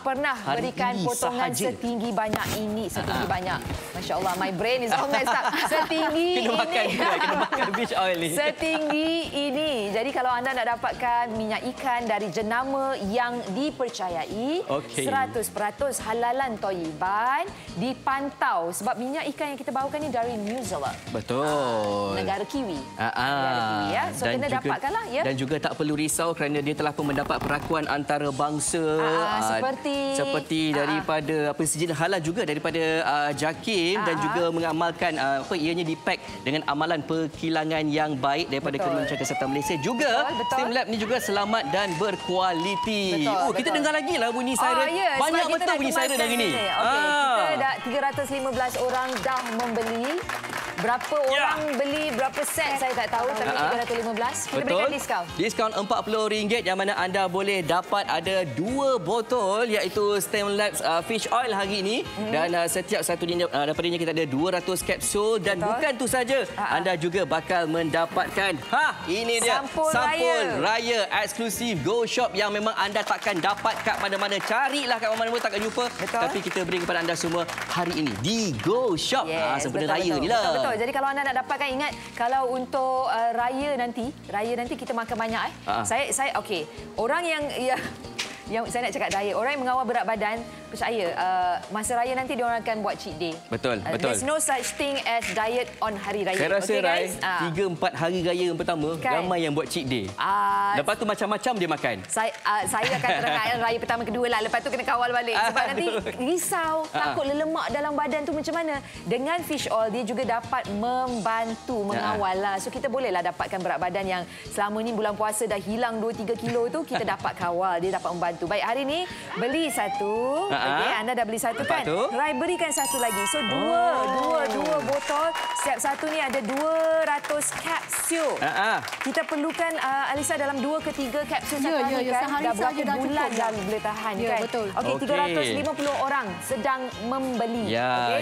berikan potongan sahaja. Setinggi banyak ini, setinggi banyak. Masya Allah, my brain is all messed up. Setinggi kena makan fish oil ni. Setinggi ini. Jadi kalau anda nak dapatkan minyak ikan dari jenama yang dipercayai, 100% halalan Thayyiban, dipantau sebab minyak ikan yang kita bawakan ni dari New Zealand. Betul. Negara Kiwi. Negara Kiwi ya. So kena dapatkanlah ya. Dan juga tak perlu risau kerana dia telah pun mendapat perakuan antarabangsa seperti daripada sijil halal juga daripada JAKIM dan juga mengamalkan ianya dipack dengan amalan perkilangan yang baik daripada Kementerian Kesihatan Malaysia juga. STEAMLab ni juga selamat dan berkualiti. Kita dengar lagi lah bunyi siren. Banyak betul bunyi siren hari ni. Kita dah 315 orang dah membeli. Berapa orang beli, berapa set saya tak tahu, tapi 315. Kita berikan diskaun. Diskaun RM40 yang mana anda boleh dapat ada 2 botol iaitu STEAMLab Fish Oil hari ini. Dan setiap satu daripadanya kita ada 200 kapsul. Dan bukan tu saja, anda juga bakal mendapatkan ini dia sampul raya eksklusif Go Shop yang memang anda takkan dapat kat mana-mana. Carilah kat mana-mana takkan jumpa. Tapi kita beri kepada anda semua hari ini di Go Shop. Sempena raya ni lah. Betul. Jadi kalau anda nak dapatkan, ingat kalau untuk raya nanti kita makan banyak Saya okey. Orang yang saya nak cakap raya, orang yang mengawal berat badan, percaya masa raya nanti dia orang akan buat cheat day. Betul. There's no such thing as diet on hari raya. Saya rasa Rai, 3-4 hari raya yang pertama ramai yang buat cheat day. Lepas tu macam-macam dia makan. Saya akan terangkan raya pertama kedua lah. Lepas tu kena kawal balik sebab nanti risau, takut lemak dalam badan tu macam mana. Dengan fish oil dia juga dapat membantu mengawal lah. So kita bolehlah dapatkan berat badan yang selama ni bulan puasa dah hilang 2-3 kilo tu, kita dapat kawal, dia dapat membantu. Baik, hari ni beli satu. Okey, anda dah beli satu kan? Rai berikan satu lagi. So dua botol. Setiap satu ni ada 200 kapsul. Kita perlukan Alisa dalam 2 ke 3 kapsul satu hari kan? Dah berapa bulan dah boleh tahan kan? Betul. Okey, 350 orang sedang membeli.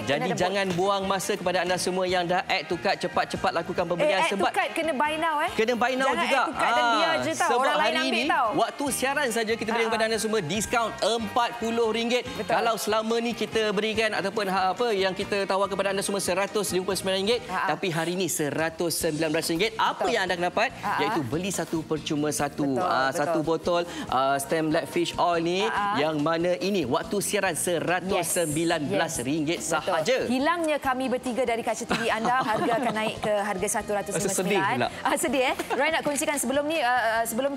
Jadi jangan buang masa kepada anda semua yang dah add to cart, cepat-cepat lakukan pembelian sebab add to cart kena buy now Kena buy now juga. Jangan add to cart dan biar je tahu. Orang lain ambil tahu. Waktu siaran saja kita berikan kepada anda semua diskaun RM40. Kalau selama ni kita berikan ataupun apa yang kita tawarkan kepada anda semua RM159, tapi hari ini RM119. Apa yang anda akan dapat? Iaitu beli satu percuma satu. Satu botol STEAMLab Fish Oil ni yang mana ini waktu siaran RM119 sahaja. Hilangnya kami bertiga dari kaca TV anda, harga akan naik ke harga RM159. Sedih Rai nak kongsikan sebelum ni, sebelum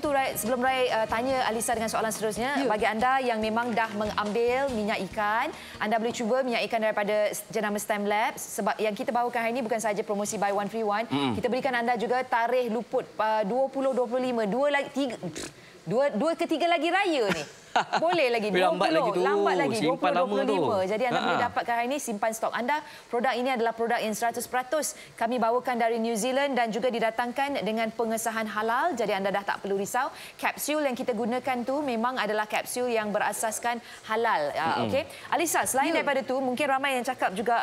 Rai tanya Alisa dengan soalan seterusnya. Bagi anda yang memang dah mengambil minyak ikan, anda boleh cuba minyak ikan daripada jenama STEAMLab sebab yang kita bawakan hari ini bukan sahaja promosi buy one free one. Kita berikan anda juga tarikh luput 20-25, 2 ke 3 lagi raya ni. Boleh lagi 20, lambat lagi 20-25. Jadi anda boleh dapatkan hari ini, simpan stok anda. Produk ini adalah produk yang 100% kami bawakan dari New Zealand dan juga didatangkan dengan pengesahan halal. Jadi anda dah tak perlu risau. Kapsul yang kita gunakan tu memang adalah kapsul yang berasaskan halal. Okey. Alisa, selain daripada tu, mungkin ramai yang cakap juga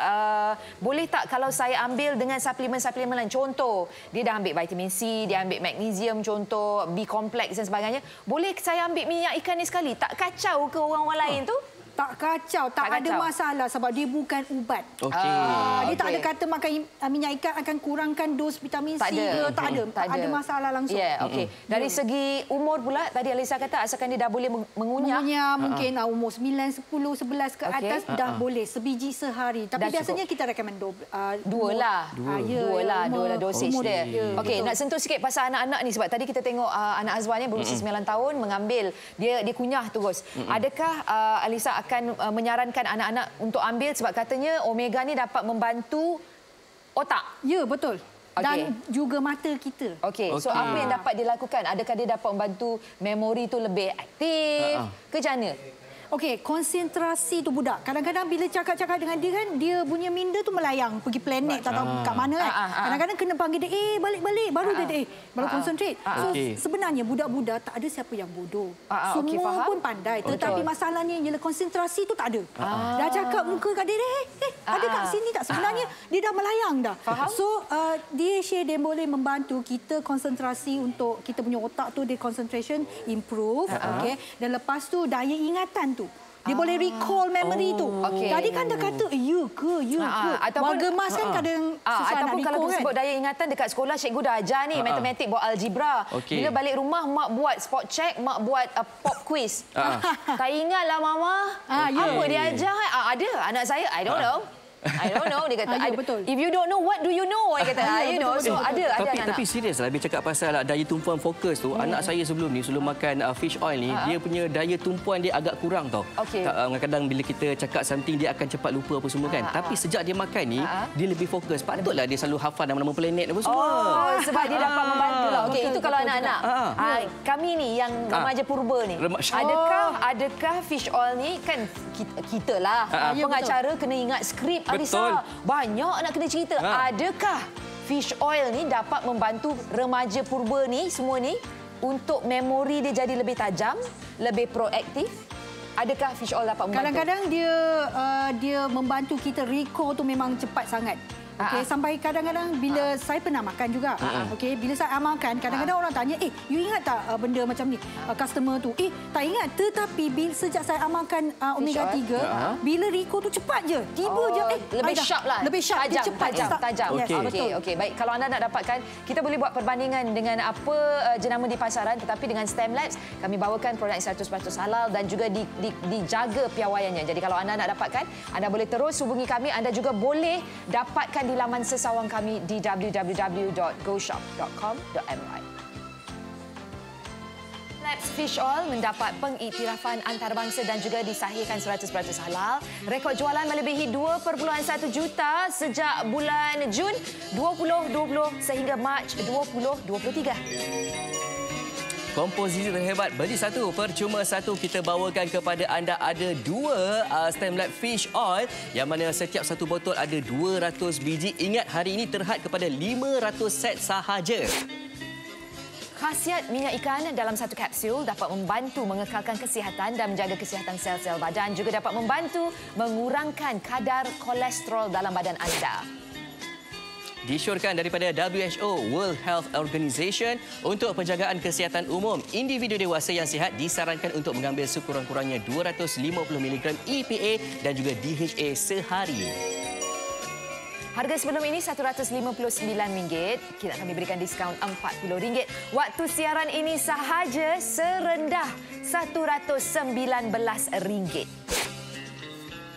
boleh tak kalau saya ambil dengan suplemen-suplemen lain. Contoh, dia dah ambil vitamin C, dia ambil magnesium, contoh B complex dan sebagainya. Boleh saya ambil minyak ikan ni sekali? Tak kacau ke orang-orang lain tu? Tak kacau, tak ada masalah sebab dia bukan ubat. Dia tak ada kata makan minyak ikan akan kurangkan dos vitamin C ke, tak ada. Tak ada masalah langsung. Dari segi umur pula, tadi Alisa kata asalkan dia dah boleh mengunyah. Mungkin umur 9, 10, 11 ke atas dah boleh sebiji sehari. Tapi biasanya kita rekomen dua lah dosage dia. Okey, nak sentuh sikit pasal anak-anak ni sebab tadi kita tengok anak Azwan ni berusia 9 tahun mengambil, dia kunyah terus. Adakah Alisa akan menyarankan anak-anak untuk ambil sebab katanya omega ni dapat membantu otak? Ya, betul. Dan juga mata kita. Okey, so apa yang dapat dilakukan? Adakah dia dapat membantu memori tu lebih aktif ke macam mana? Okey, konsentrasi tu budak. Kadang-kadang bila cakap-cakap dengan dia kan, dia punya minda tu melayang pergi planet tak tahu kat mana kan. Kadang-kadang kena panggil dia, balik-balik baru dia baru concentrate. So sebenarnya budak-budak tak ada siapa yang bodoh. Semua pun pandai. Tetapi masalahnya ialah konsentrasi tu tak ada. Dah cakap muka kat dia, ada kat sini tak? Sebenarnya dia dah melayang dah. So DHA dia boleh membantu kita konsentrasi untuk kita punya otak tu, dia concentration improve. Okey. Dan lepas tu daya ingatan tu. Dia boleh recall memory tu. Tadi kan dia kata, ya ke? Warga Mas kan kadang susah ataupun nak kalau recall kita sebut daya ingatan dekat sekolah, cikgu dah ajar ni matematik buat algebra. Bila balik rumah, mak buat spot check, mak buat pop quiz. Tak ingatlah mama. Apa dia ajar? Ada anak saya, I don't know. I don't know, dia kata. Betul. If you don't know, what do you know? Dia kata, you know. So ada anak-anak. Tapi serius lah, bila cakap pasal daya tumpuan fokus tu, anak saya sebelum makan fish oil ni, dia punya daya tumpuan dia agak kurang tau. Kadang-kadang bila kita cakap something, dia akan cepat lupa apa semua kan. Tapi sejak dia makan ni, dia lebih fokus. Patutlah dia selalu hafal nama-nama planet apa semua. Sebab dia dapat membantu lah. Okey, itu kalau anak-anak. Kami ni yang remaja purba ni. Adakah fish oil ni kan kita lah pengacara kena ingat skrip. Alisa, banyak nak kena cerita. Adakah fish oil ni dapat membantu remaja purba ni semua ni untuk memori dia jadi lebih tajam, lebih proaktif? Adakah fish oil dapat membantu? Kadang-kadang dia membantu kita recall tu memang cepat sangat. Okey, sampai kadang-kadang bila saya pernah makan juga. Okey, bila saya amalkan, kadang-kadang orang tanya, you ingat tak benda macam ni? Customer tu, tak ingat. Tetapi sejak saya amalkan omega 3, bila recall tu cepat je. Tiba je, lebih sharp lah. Lebih sharp, tajam. Okey. Baik, kalau anda nak dapatkan, kita boleh buat perbandingan dengan apa jenama di pasaran, tetapi dengan STEM Labs, kami bawakan produk 100% halal dan juga dijaga piawaiannya. Jadi kalau anda nak dapatkan, anda boleh terus hubungi kami. Anda juga boleh dapatkan di laman sesawang kami di www.goshop.com.my. Labs Fish Oil mendapat pengiktirafan antarabangsa dan juga disahihkan 100% halal. Rekod jualan melebihi 2.1 juta sejak bulan Jun 2020 sehingga Mac 2023. Komposisi terhebat, beli satu percuma satu. Kita bawakan kepada anda ada 2 STEM Lab Fish Oil yang mana setiap satu botol ada 200 biji. Ingat, hari ini terhad kepada 500 set sahaja. Khasiat minyak ikan dalam satu kapsul dapat membantu mengekalkan kesihatan dan menjaga kesihatan sel-sel badan. Juga dapat membantu mengurangkan kadar kolesterol dalam badan anda. Disyorkan daripada WHO, World Health Organization, untuk penjagaan kesihatan umum. Individu dewasa yang sihat disarankan untuk mengambil sekurang-kurangnya 250 mg EPA dan juga DHA sehari. Harga sebelum ini RM159. Kita akan berikan diskaun RM40. Waktu siaran ini sahaja serendah RM119.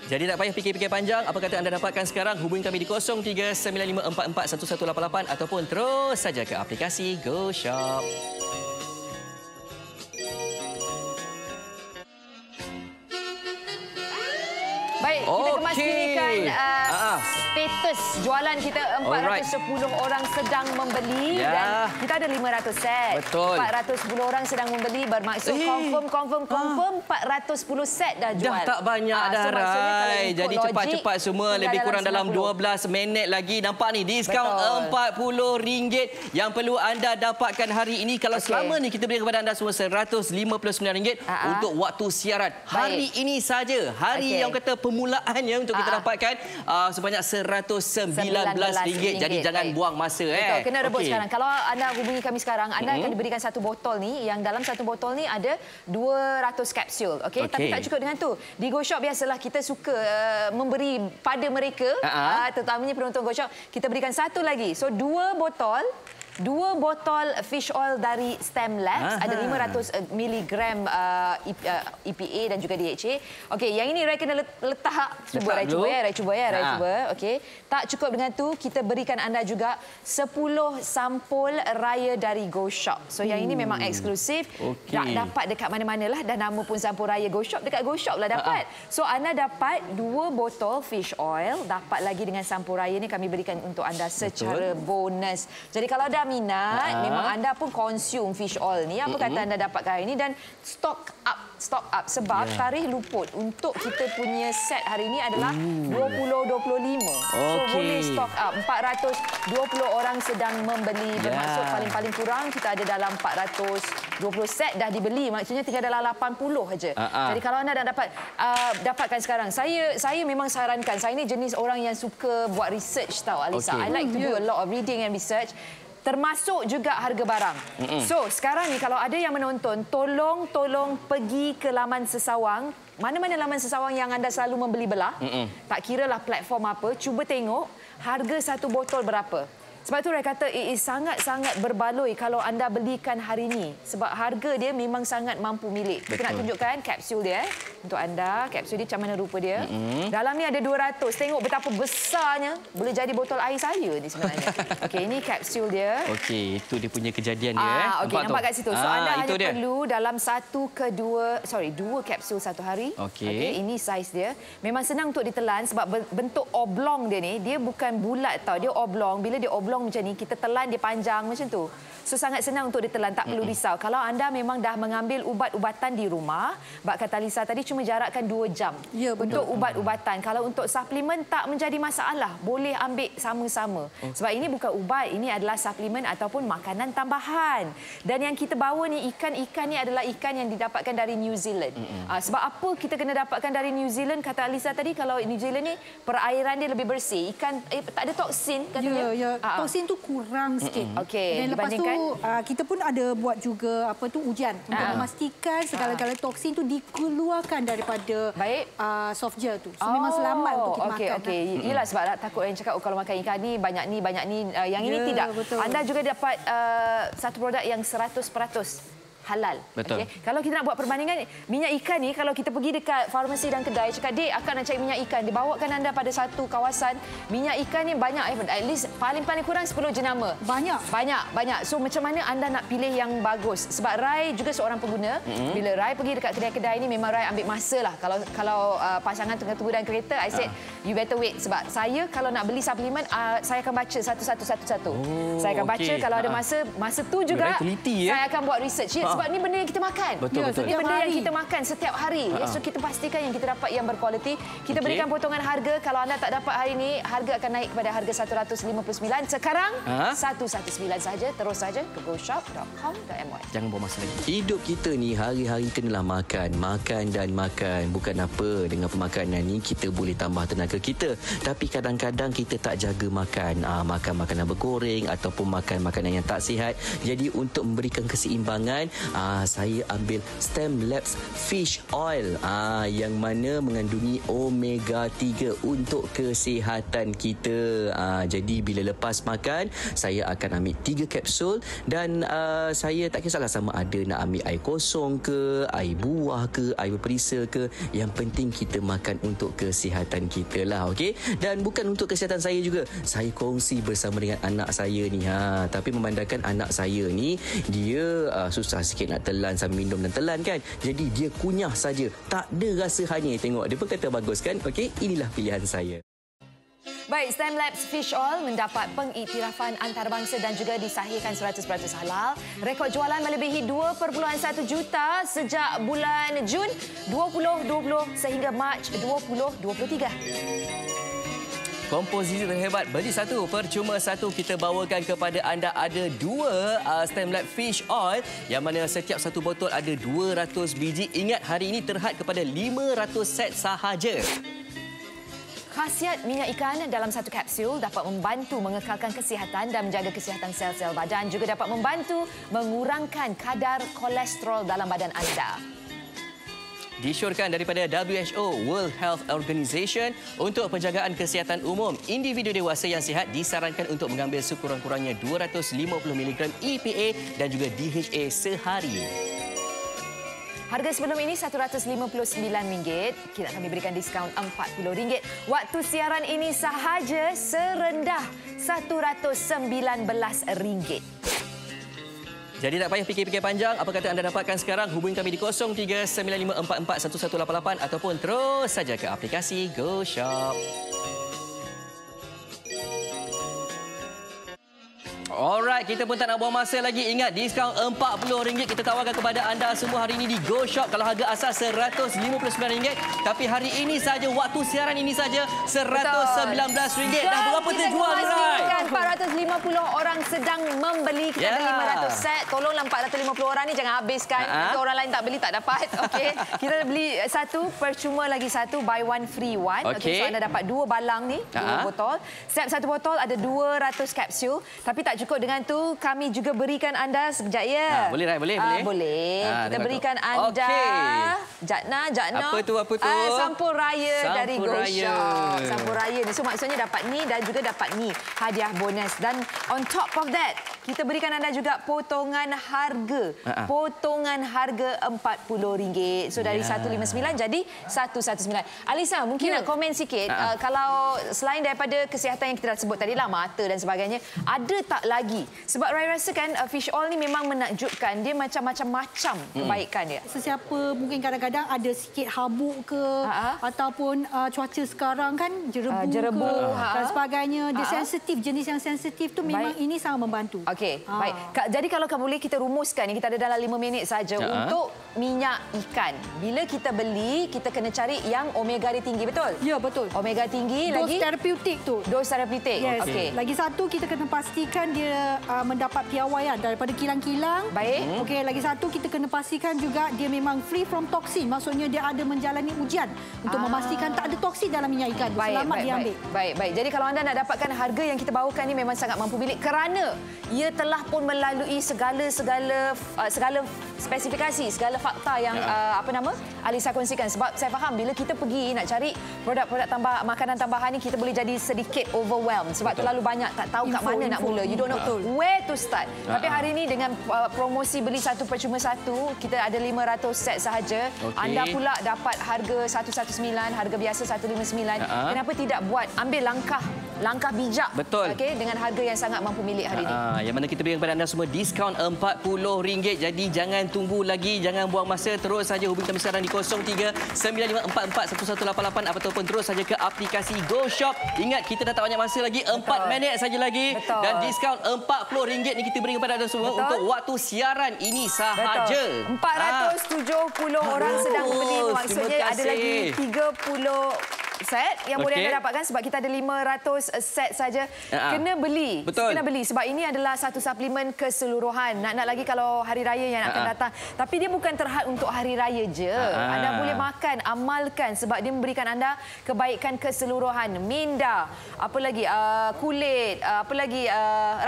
Jadi tak payah fikir-fikir panjang. Apa kata anda dapatkan sekarang? Hubungi kami di 0395441188 ataupun terus saja ke aplikasi GoShop. Baik, kita kemaskinikan status jualan kita. 410 orang sedang membeli dan kita ada 500 set. Betul. 410 orang sedang membeli bermaksud confirm 410 set dah jual. Dah tak banyak dah, Rai. Jadi cepat-cepat semua, lebih kurang dalam 12 minit lagi. Nampak ni, diskaun RM40 yang perlu anda dapatkan hari ini. Kalau selama ni kita beri kepada anda semua RM159 untuk waktu siaran. Hari ini saja, hari yang kata permulaannya untuk kita dapatkan sebanyak RM119. Jadi jangan buang masa. Betul, kena rebut sekarang. Kalau anda hubungi kami sekarang, anda akan diberikan satu botol ni, yang dalam satu botol ni ada 200 kapsul. Tapi tak cukup dengan tu. Di GoShop biasalah kita suka memberi pada mereka, terutamanya penonton GoShop, kita berikan satu lagi. So 2 botol fish oil dari STEM Labs, ada 500 mg EPA dan juga DHA. Okey, yang ini Rai kena letak. Rai cuba. Okey. Tak cukup dengan tu, kita berikan anda juga 10 sampul raya dari GoShop. So yang ini memang eksklusif. Tak dapat dekat mana-mana lah. Dan nama pun sampul raya GoShop, dekat GoShop lah dapat. So anda dapat 2 botol fish oil, dapat lagi dengan sampul raya ni kami berikan untuk anda secara bonus. Jadi kalau dah minat, memang anda pun consume fish oil ni, apa kata anda dapatkan hari ini dan stock up stock up sebab tarikh luput untuk kita punya set hari ini adalah 2025. So boleh stock up. 420 orang sedang membeli, bermaksud paling-paling kurang kita ada dalam 420 set dah dibeli, maksudnya tinggal dalam 80 saja. Jadi kalau anda dah dapatkan sekarang, saya memang sarankan, saya ni jenis orang yang suka buat research tau Alisa. I like to do a lot of reading and research. Termasuk juga harga barang. So, sekarang ni kalau ada yang menonton, tolong pergi ke laman Sesawang. Mana-mana laman Sesawang yang anda selalu membeli belah. Tak kiralah platform apa, cuba tengok harga satu botol berapa. Sebab tu saya kata sangat-sangat berbaloi kalau anda belikan hari ini. Sebab harga dia memang sangat mampu milik. Kita nak tunjukkan kapsul dia untuk anda. Kapsul dia macam mana rupa dia. Dalam ni ada 200. Tengok betapa besarnya. Boleh jadi botol air saya ni sebenarnya. Okey, ini kapsul dia. Okey, itu dia punya kejadian dia. Okey, nampak kat situ. So anda hanya perlu dalam 2 kapsul satu hari. Okey, ini saiz dia. Memang senang untuk ditelan sebab bentuk oblong dia ni, dia bukan bulat tau. Dia oblong. Bila dia oblong macam ni, kita telan dia panjang macam tu. So sangat senang untuk ditelan, tak perlu risau. Kalau anda memang dah mengambil ubat-ubatan di rumah, bak kata Lisa tadi cuma jarakkan 2 jam untuk ubat-ubatan. Kalau untuk suplemen tak menjadi masalah, boleh ambil sama-sama. Sebab ini bukan ubat, ini adalah suplemen ataupun makanan tambahan. Dan yang kita bawa ni ikan-ikan ni adalah ikan yang didapatkan dari New Zealand. Sebab apa kita kena dapatkan dari New Zealand? Kata Alisa tadi, kalau New Zealand ni perairan dia lebih bersih. Ikan tak ada toksin katanya. Toksin tu kurang sikit. Okey, dan lepas tu kita pun ada buat juga ujian untuk memastikan segala-gala toksin tu dikeluarkan daripada soft gel tu. So memang selamat untuk kita makan. Okey. Yalah sebab takut yang cakap kalau makan ikan ni banyak ni. Yang ini tidak. Betul. Anda juga dapat satu produk yang 100% halal. Betul. Okay. Kalau kita nak buat perbandingan, minyak ikan ni kalau kita pergi dekat farmasi dan kedai, cakap, "Dek, akak nak cari minyak ikan." Dibawakan anda pada satu kawasan, minyak ikan ni banyak, at least paling kurang 10 jenama. Banyak. So macam mana anda nak pilih yang bagus? Sebab Rai juga seorang pengguna. Bila Rai pergi dekat kedai-kedai ni, memang Rai ambil masa lah. Kalau pasangan tengah tunggu dalam kereta, I said, you better wait. Sebab saya kalau nak beli suplemen, saya akan baca satu-satu. Saya akan baca, kalau ada masa tu juga, saya akan buat research. Sebab ni benda yang kita makan. Betul. Ini benda yang kita makan setiap hari. So kita pastikan yang kita dapat yang berkualiti. Kita berikan potongan harga. Kalau anda tak dapat hari ini, harga akan naik kepada harga 159. Sekarang 119 saja. Terus saja ke goshop.com.my. Jangan buang masa lagi. Hidup kita ni hari-hari kenalah makan dan makan. Bukan apa, dengan pemakanan ni kita boleh tambah tenaga kita. Tapi kadang-kadang kita tak jaga makan. Makan makanan bergoreng ataupun makan makanan yang tak sihat. Jadi untuk memberikan keseimbangan, saya ambil StemLabs Fish Oil yang mana mengandungi omega 3 untuk kesihatan kita. Jadi bila lepas makan, saya akan ambil 3 kapsul dan saya tak kisahlah sama ada nak ambil air kosong ke, air buah ke, air berperisa ke. Yang penting kita makan untuk kesihatan kita lah, okey? Dan bukan untuk kesihatan saya juga. Saya kongsi bersama dengan anak saya ni. Tapi memandangkan anak saya ni, dia susah sikit nak telan sambil minum dan telan kan. Jadi dia kunyah saja, tak ada rasa hanya. Tengok, dia pun kata bagus kan. Okey, inilah pilihan saya. Baik, StemLabs Fish Oil mendapat pengiktirafan antarabangsa dan juga disahihkan 100% halal. Rekod jualan melebihi 2.1 juta sejak bulan Jun 2020 sehingga Mac 2023. Komposisi terhebat, beli satu percuma satu. Kita bawakan kepada anda ada 2 StemLabs Fish Oil yang mana setiap satu botol ada 200 biji. Ingat, hari ini terhad kepada 500 set sahaja. Khasiat minyak ikan dalam satu kapsul dapat membantu mengekalkan kesihatan dan menjaga kesihatan sel-sel badan. Juga dapat membantu mengurangkan kadar kolesterol dalam badan anda. Disyorkan daripada WHO, World Health Organization, untuk penjagaan kesihatan umum. Individu dewasa yang sihat disarankan untuk mengambil sekurang-kurangnya 250 mg EPA dan juga DHA sehari. Harga sebelum ini RM159. Kita kami berikan diskaun RM40. Waktu siaran ini sahaja serendah RM119. Jadi tak payah fikir-fikir panjang. Apa kata anda dapatkan sekarang? Hubungi kami di 0395441188 ataupun terus saja ke aplikasi GoShop. Alright, kita pun tak nak buang masa lagi. Ingat, diskaun RM40 kita tawarkan kepada anda semua hari ini di Go Shop. Kalau harga asal RM159, tapi hari ini saja, waktu siaran ini saja RM119. Dah berapa terjual, Rai? 450 orang sedang membeli. Kita ada 500 set. Tolonglah 450 orang ni jangan habiskan. Nanti orang lain tak beli, tak dapat. Okey. Kita beli satu, percuma lagi satu. Buy one, free one. Okey. So anda dapat 2 balang ni, 2 botol. Setiap satu botol ada 200 kapsul. Tapi tak cukup dengan tu, kami juga berikan anda sekejap ya. Boleh, Rai? Boleh? Boleh. Kita berikan anda Jatna. Apa tu? Sampul raya dari Go raya. Shop. Sampul raya ni. So maksudnya dapat ni dan juga dapat ni hadiah bonus. Dan on top of that, kita berikan anda juga potongan harga. Potongan harga RM40. So dari 159 jadi 119. Alisa, mungkin nak komen sikit. Kalau selain daripada kesihatan yang kita dah sebut tadi lah, mata dan sebagainya, ada tak lagi? Sebab Rai rasa kan fish oil ni memang menakjubkan. Dia macam-macam kebaikan dia. Sesiapa mungkin kadang-kadang ada sikit habuk ke ataupun cuaca sekarang kan jerebu dan sebagainya. Dia sensitif, jenis yang sensitif tu memang ini sangat membantu. Okey, baik. Jadi kalau boleh kita rumuskan ni, kita ada dalam 5 minit saja untuk minyak ikan. Bila kita beli, kita kena cari yang omega dia tinggi, betul? Ya, betul. Omega tinggi dos lagi terapeutik tu. Dos terapeutik. Yes. Okey. Lagi satu kita kena pastikan dia mendapat piawaian daripada kilang-kilang. Baik. Okey, lagi satu kita kena pastikan juga dia memang free from toxin. Maksudnya dia ada menjalani ujian untuk memastikan tak ada toksin dalam minyak ikan. Selamat diambil. Baik. Jadi kalau anda nak dapatkan harga yang kita bawakan ni memang sangat mampu milik kerana ia telah pun melalui segala spesifikasi, segala fakta yang Alisa kongsikan. Sebab saya faham bila kita pergi nak cari produk-produk makanan tambahan ni, kita boleh jadi sedikit overwhelmed sebab terlalu banyak, tak tahu kat mana nak mula. You don't know where to start. Tapi hari ini dengan promosi beli satu percuma satu, kita ada 500 set sahaja. Anda pula dapat harga 119, harga biasa 159. Kenapa tidak ambil langkah bijak. Betul. Okey, dengan harga yang sangat mampu milik hari ini. Yang mana kita berikan kepada anda semua diskaun RM40. Jadi jangan tunggu lagi, jangan buang masa, terus saja hubungi kami sekarang di 0395441188 ataupun terus saja ke aplikasi Go Shop. Ingat, kita dah tak banyak masa lagi, 4 minit saja lagi. Betul. Dan diskaun RM40 ni kita berikan kepada anda semua untuk waktu siaran ini sahaja. 470 orang sedang membeli. Maksudnya ada lagi 30 set yang boleh anda dapatkan sebab kita ada 500 set saja. Kena beli. Betul. Kena beli sebab ini adalah satu suplemen keseluruhan. Nak lagi kalau hari raya yang akan datang. Tapi dia bukan terhad untuk hari raya je. Anda boleh makan, amalkan sebab dia memberikan anda kebaikan keseluruhan. Minda, apa lagi? Kulit, apa lagi?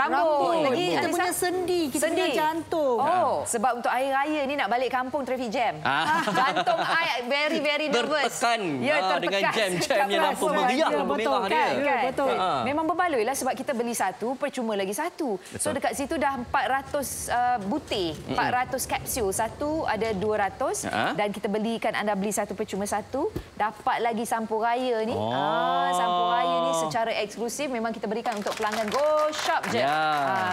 Rambut. Lagi kita punya sendi, kita punya jantung. Sebab untuk hari raya ni nak balik kampung traffic jam. Jantung I very nervous. Tertekan. Dengan jam yang lampu meriah, lampu merah dia. Betul. Memang berbaloi lah sebab kita beli satu, percuma lagi satu. So dekat situ dah 400 butir, 400 kapsul. Satu ada 200 dan kita belikan anda beli satu percuma satu, dapat lagi sampul raya ni. Sampul raya ni secara eksklusif memang kita berikan untuk pelanggan Go Shop je.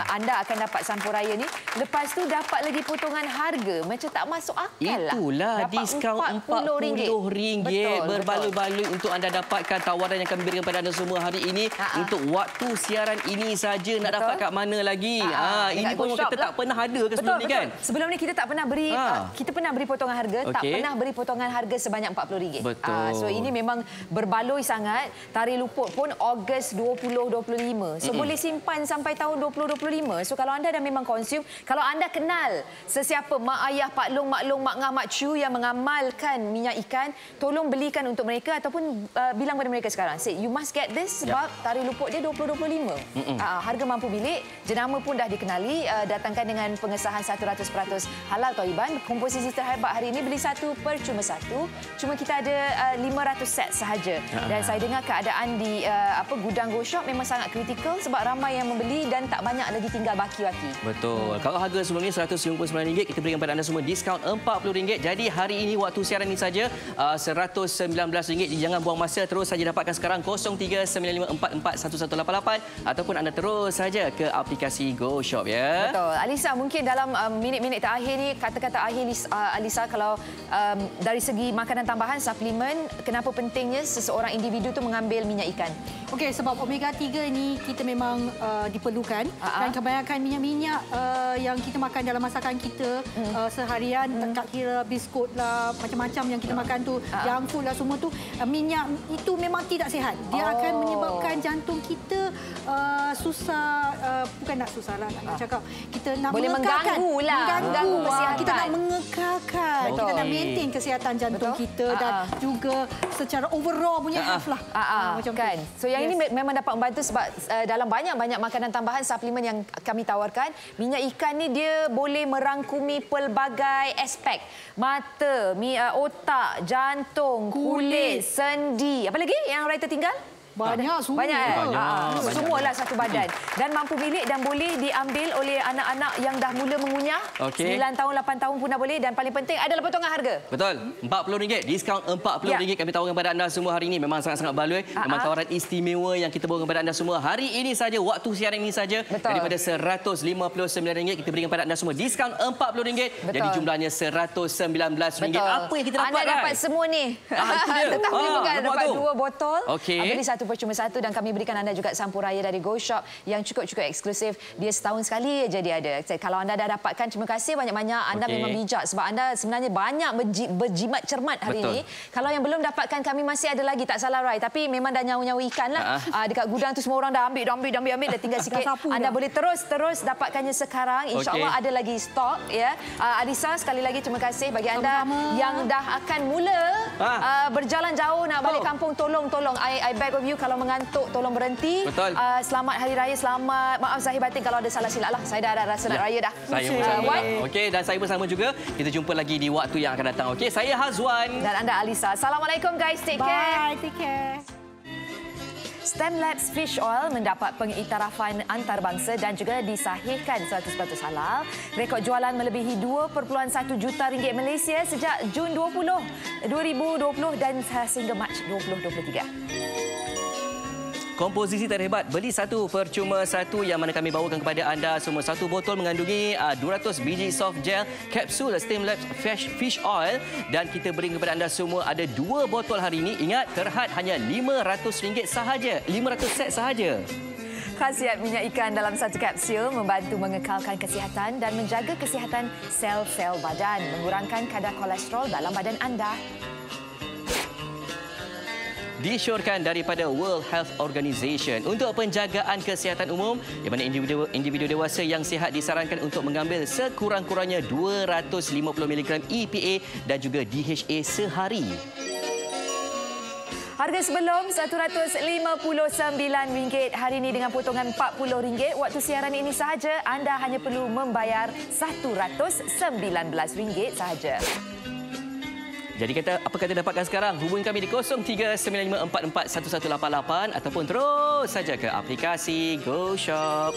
Anda akan dapat sampul raya ni. Lepas tu dapat lagi potongan harga. Macam tak masuk akal lah. Itulah diskaun RM40. Berbaloi-baloi untuk anda dapatkan tawaran yang kami berikan kepada anda semua hari ini untuk waktu siaran ini saja. Nak dapat kat mana lagi? Ini pun kita tak pernah ada ke sebelum ni kan? Sebelum ni kita tak pernah beri kita pernah beri potongan harga, tak pernah beri potongan harga sebanyak RM40. So ini memang berbaloi sangat. Tarikh luput pun Ogos 2025. So boleh simpan sampai tahun 2025. So kalau anda dah memang konsum, kalau anda kenal sesiapa mak ayah, pak long, mak long, mak ngah, mak cu yang mengamalkan minyak ikan, tolong belikan untuk mereka ataupun bilang pada mereka sekarang, say you must get this sebab tarikh luput dia 2025. Harga mampu milik, jenama pun dah dikenali, datangkan dengan pengesahan 100% halal Thaiban. Komposisi terhebat hari ini beli satu percuma satu. Cuma kita ada 500 set sahaja. Dan saya dengar keadaan di gudang Go Shop memang sangat kritikal sebab ramai yang membeli dan tak banyak lagi tinggal baki-baki. Betul. Kalau harga sebelum ni RM199, kita berikan kepada anda semua diskaun RM40. Jadi hari ini waktu siaran ini saja RM119. Jangan buang masa. kuasa terus saja dapatkan sekarang 0395441188 ataupun anda terus saja ke aplikasi Go Shop ya. Betul. Alisa, mungkin dalam minit-minit terakhir ni kata-kata akhir Alisa, kalau dari segi makanan tambahan suplemen, kenapa pentingnya seseorang individu tu mengambil minyak ikan? Okey, sebab omega 3 ini kita memang diperlukan dan kebanyakan minyak-minyak yang kita makan dalam masakan kita seharian, tak kira biskut lah, macam-macam yang kita makan tu, junk food lah semua tu, minyak itu memang tidak sihat. Dia akan menyebabkan jantung kita susah, bukan nak susah lah nak cakap, kita nak boleh mengganggu kesihatan. Kita nak mengekalkan, kita nak maintain kesihatan jantung kita dan juga secara overall punya health lah. Macam kan. So yang ini memang dapat membantu sebab dalam banyak-banyak makanan tambahan suplemen yang kami tawarkan, minyak ikan ni dia boleh merangkumi pelbagai aspek. Mata, otak, jantung, kulit, sendi. Apa lagi yang writer tinggal? Banyak semua. Semualah satu badan. Dan mampu milik dan boleh diambil oleh anak-anak yang dah mula mengunyah. 9 tahun, 8 tahun pun dah boleh. Dan paling penting adalah potongan harga. Betul. RM40. Diskaun RM40 kami tawarkan kepada anda semua hari ini. Memang sangat-sangat baloi. Memang tawaran istimewa yang kita bawakan kepada anda semua. Hari ini saja, waktu siaran ini saja. Daripada RM159 kita berikan kepada anda semua. Diskaun RM40. Jadi jumlahnya RM119. Apa yang kita dapat? Anda dapat semua ni. Tetapi bukan dapat 2 botol. Beli 1 cuma 1 dan kami berikan anda juga sampul raya dari Go Shop yang cukup-cukup eksklusif. Dia setahun sekali aja dia ada. Kalau anda dah dapatkan, terima kasih banyak-banyak. Anda memang bijak sebab anda sebenarnya banyak berjimat cermat hari ini. Kalau yang belum dapatkan, kami masih ada lagi, tak salah Rai. Tapi memang dah nyawa-nyawa ikan lah. Dekat gudang tu semua orang dah ambil, dah tinggal sikit. Anda boleh terus dapatkannya sekarang. InsyaAllah ada lagi stok. Ya. Alisa, sekali lagi terima kasih bagi anda yang dah akan mula berjalan jauh nak balik kampung. Tolong. I beg of you, kalau mengantuk tolong berhenti. Selamat Hari Raya, selamat, maaf zahir batin kalau ada salah silap lah. Saya dah ada rasa nak raya dah. Saya pun sama. Okey, dan saya pun sama juga. Kita jumpa lagi di waktu yang akan datang. Okey, saya Hazwan. Dan anda Alisa. Assalamualaikum guys, take care. Bye, take care. STEMLabs Fish Oil mendapat pengiktirafan antarabangsa dan juga disahihkan 100% halal. Rekod jualan melebihi 2.1 juta ringgit Malaysia sejak Jun 2020 dan sehingga Mac 2023. Komposisi terhebat, beli 1 percuma 1 yang mana kami bawakan kepada anda semua. 1 botol mengandungi 200 biji soft gel kapsul STEMLabs Fish Oil dan kita beri kepada anda semua ada 2 botol hari ini. Ingat, terhad hanya RM500 sahaja. 500 set sahaja. Khasiat minyak ikan dalam 1 kapsul membantu mengekalkan kesihatan dan menjaga kesihatan sel-sel badan, mengurangkan kadar kolesterol dalam badan anda. Disyorkan daripada World Health Organization untuk penjagaan kesihatan umum, di mana individu dewasa yang sihat disarankan untuk mengambil sekurang-kurangnya 250 mg EPA dan juga DHA sehari. Harga sebelum RM159 hari ini dengan potongan RM40. Waktu siaran ini sahaja, anda hanya perlu membayar RM119 sahaja. Jadi apa kata dapatkan sekarang? Hubungi kami di 0395441188 ataupun terus saja ke aplikasi Go Shop.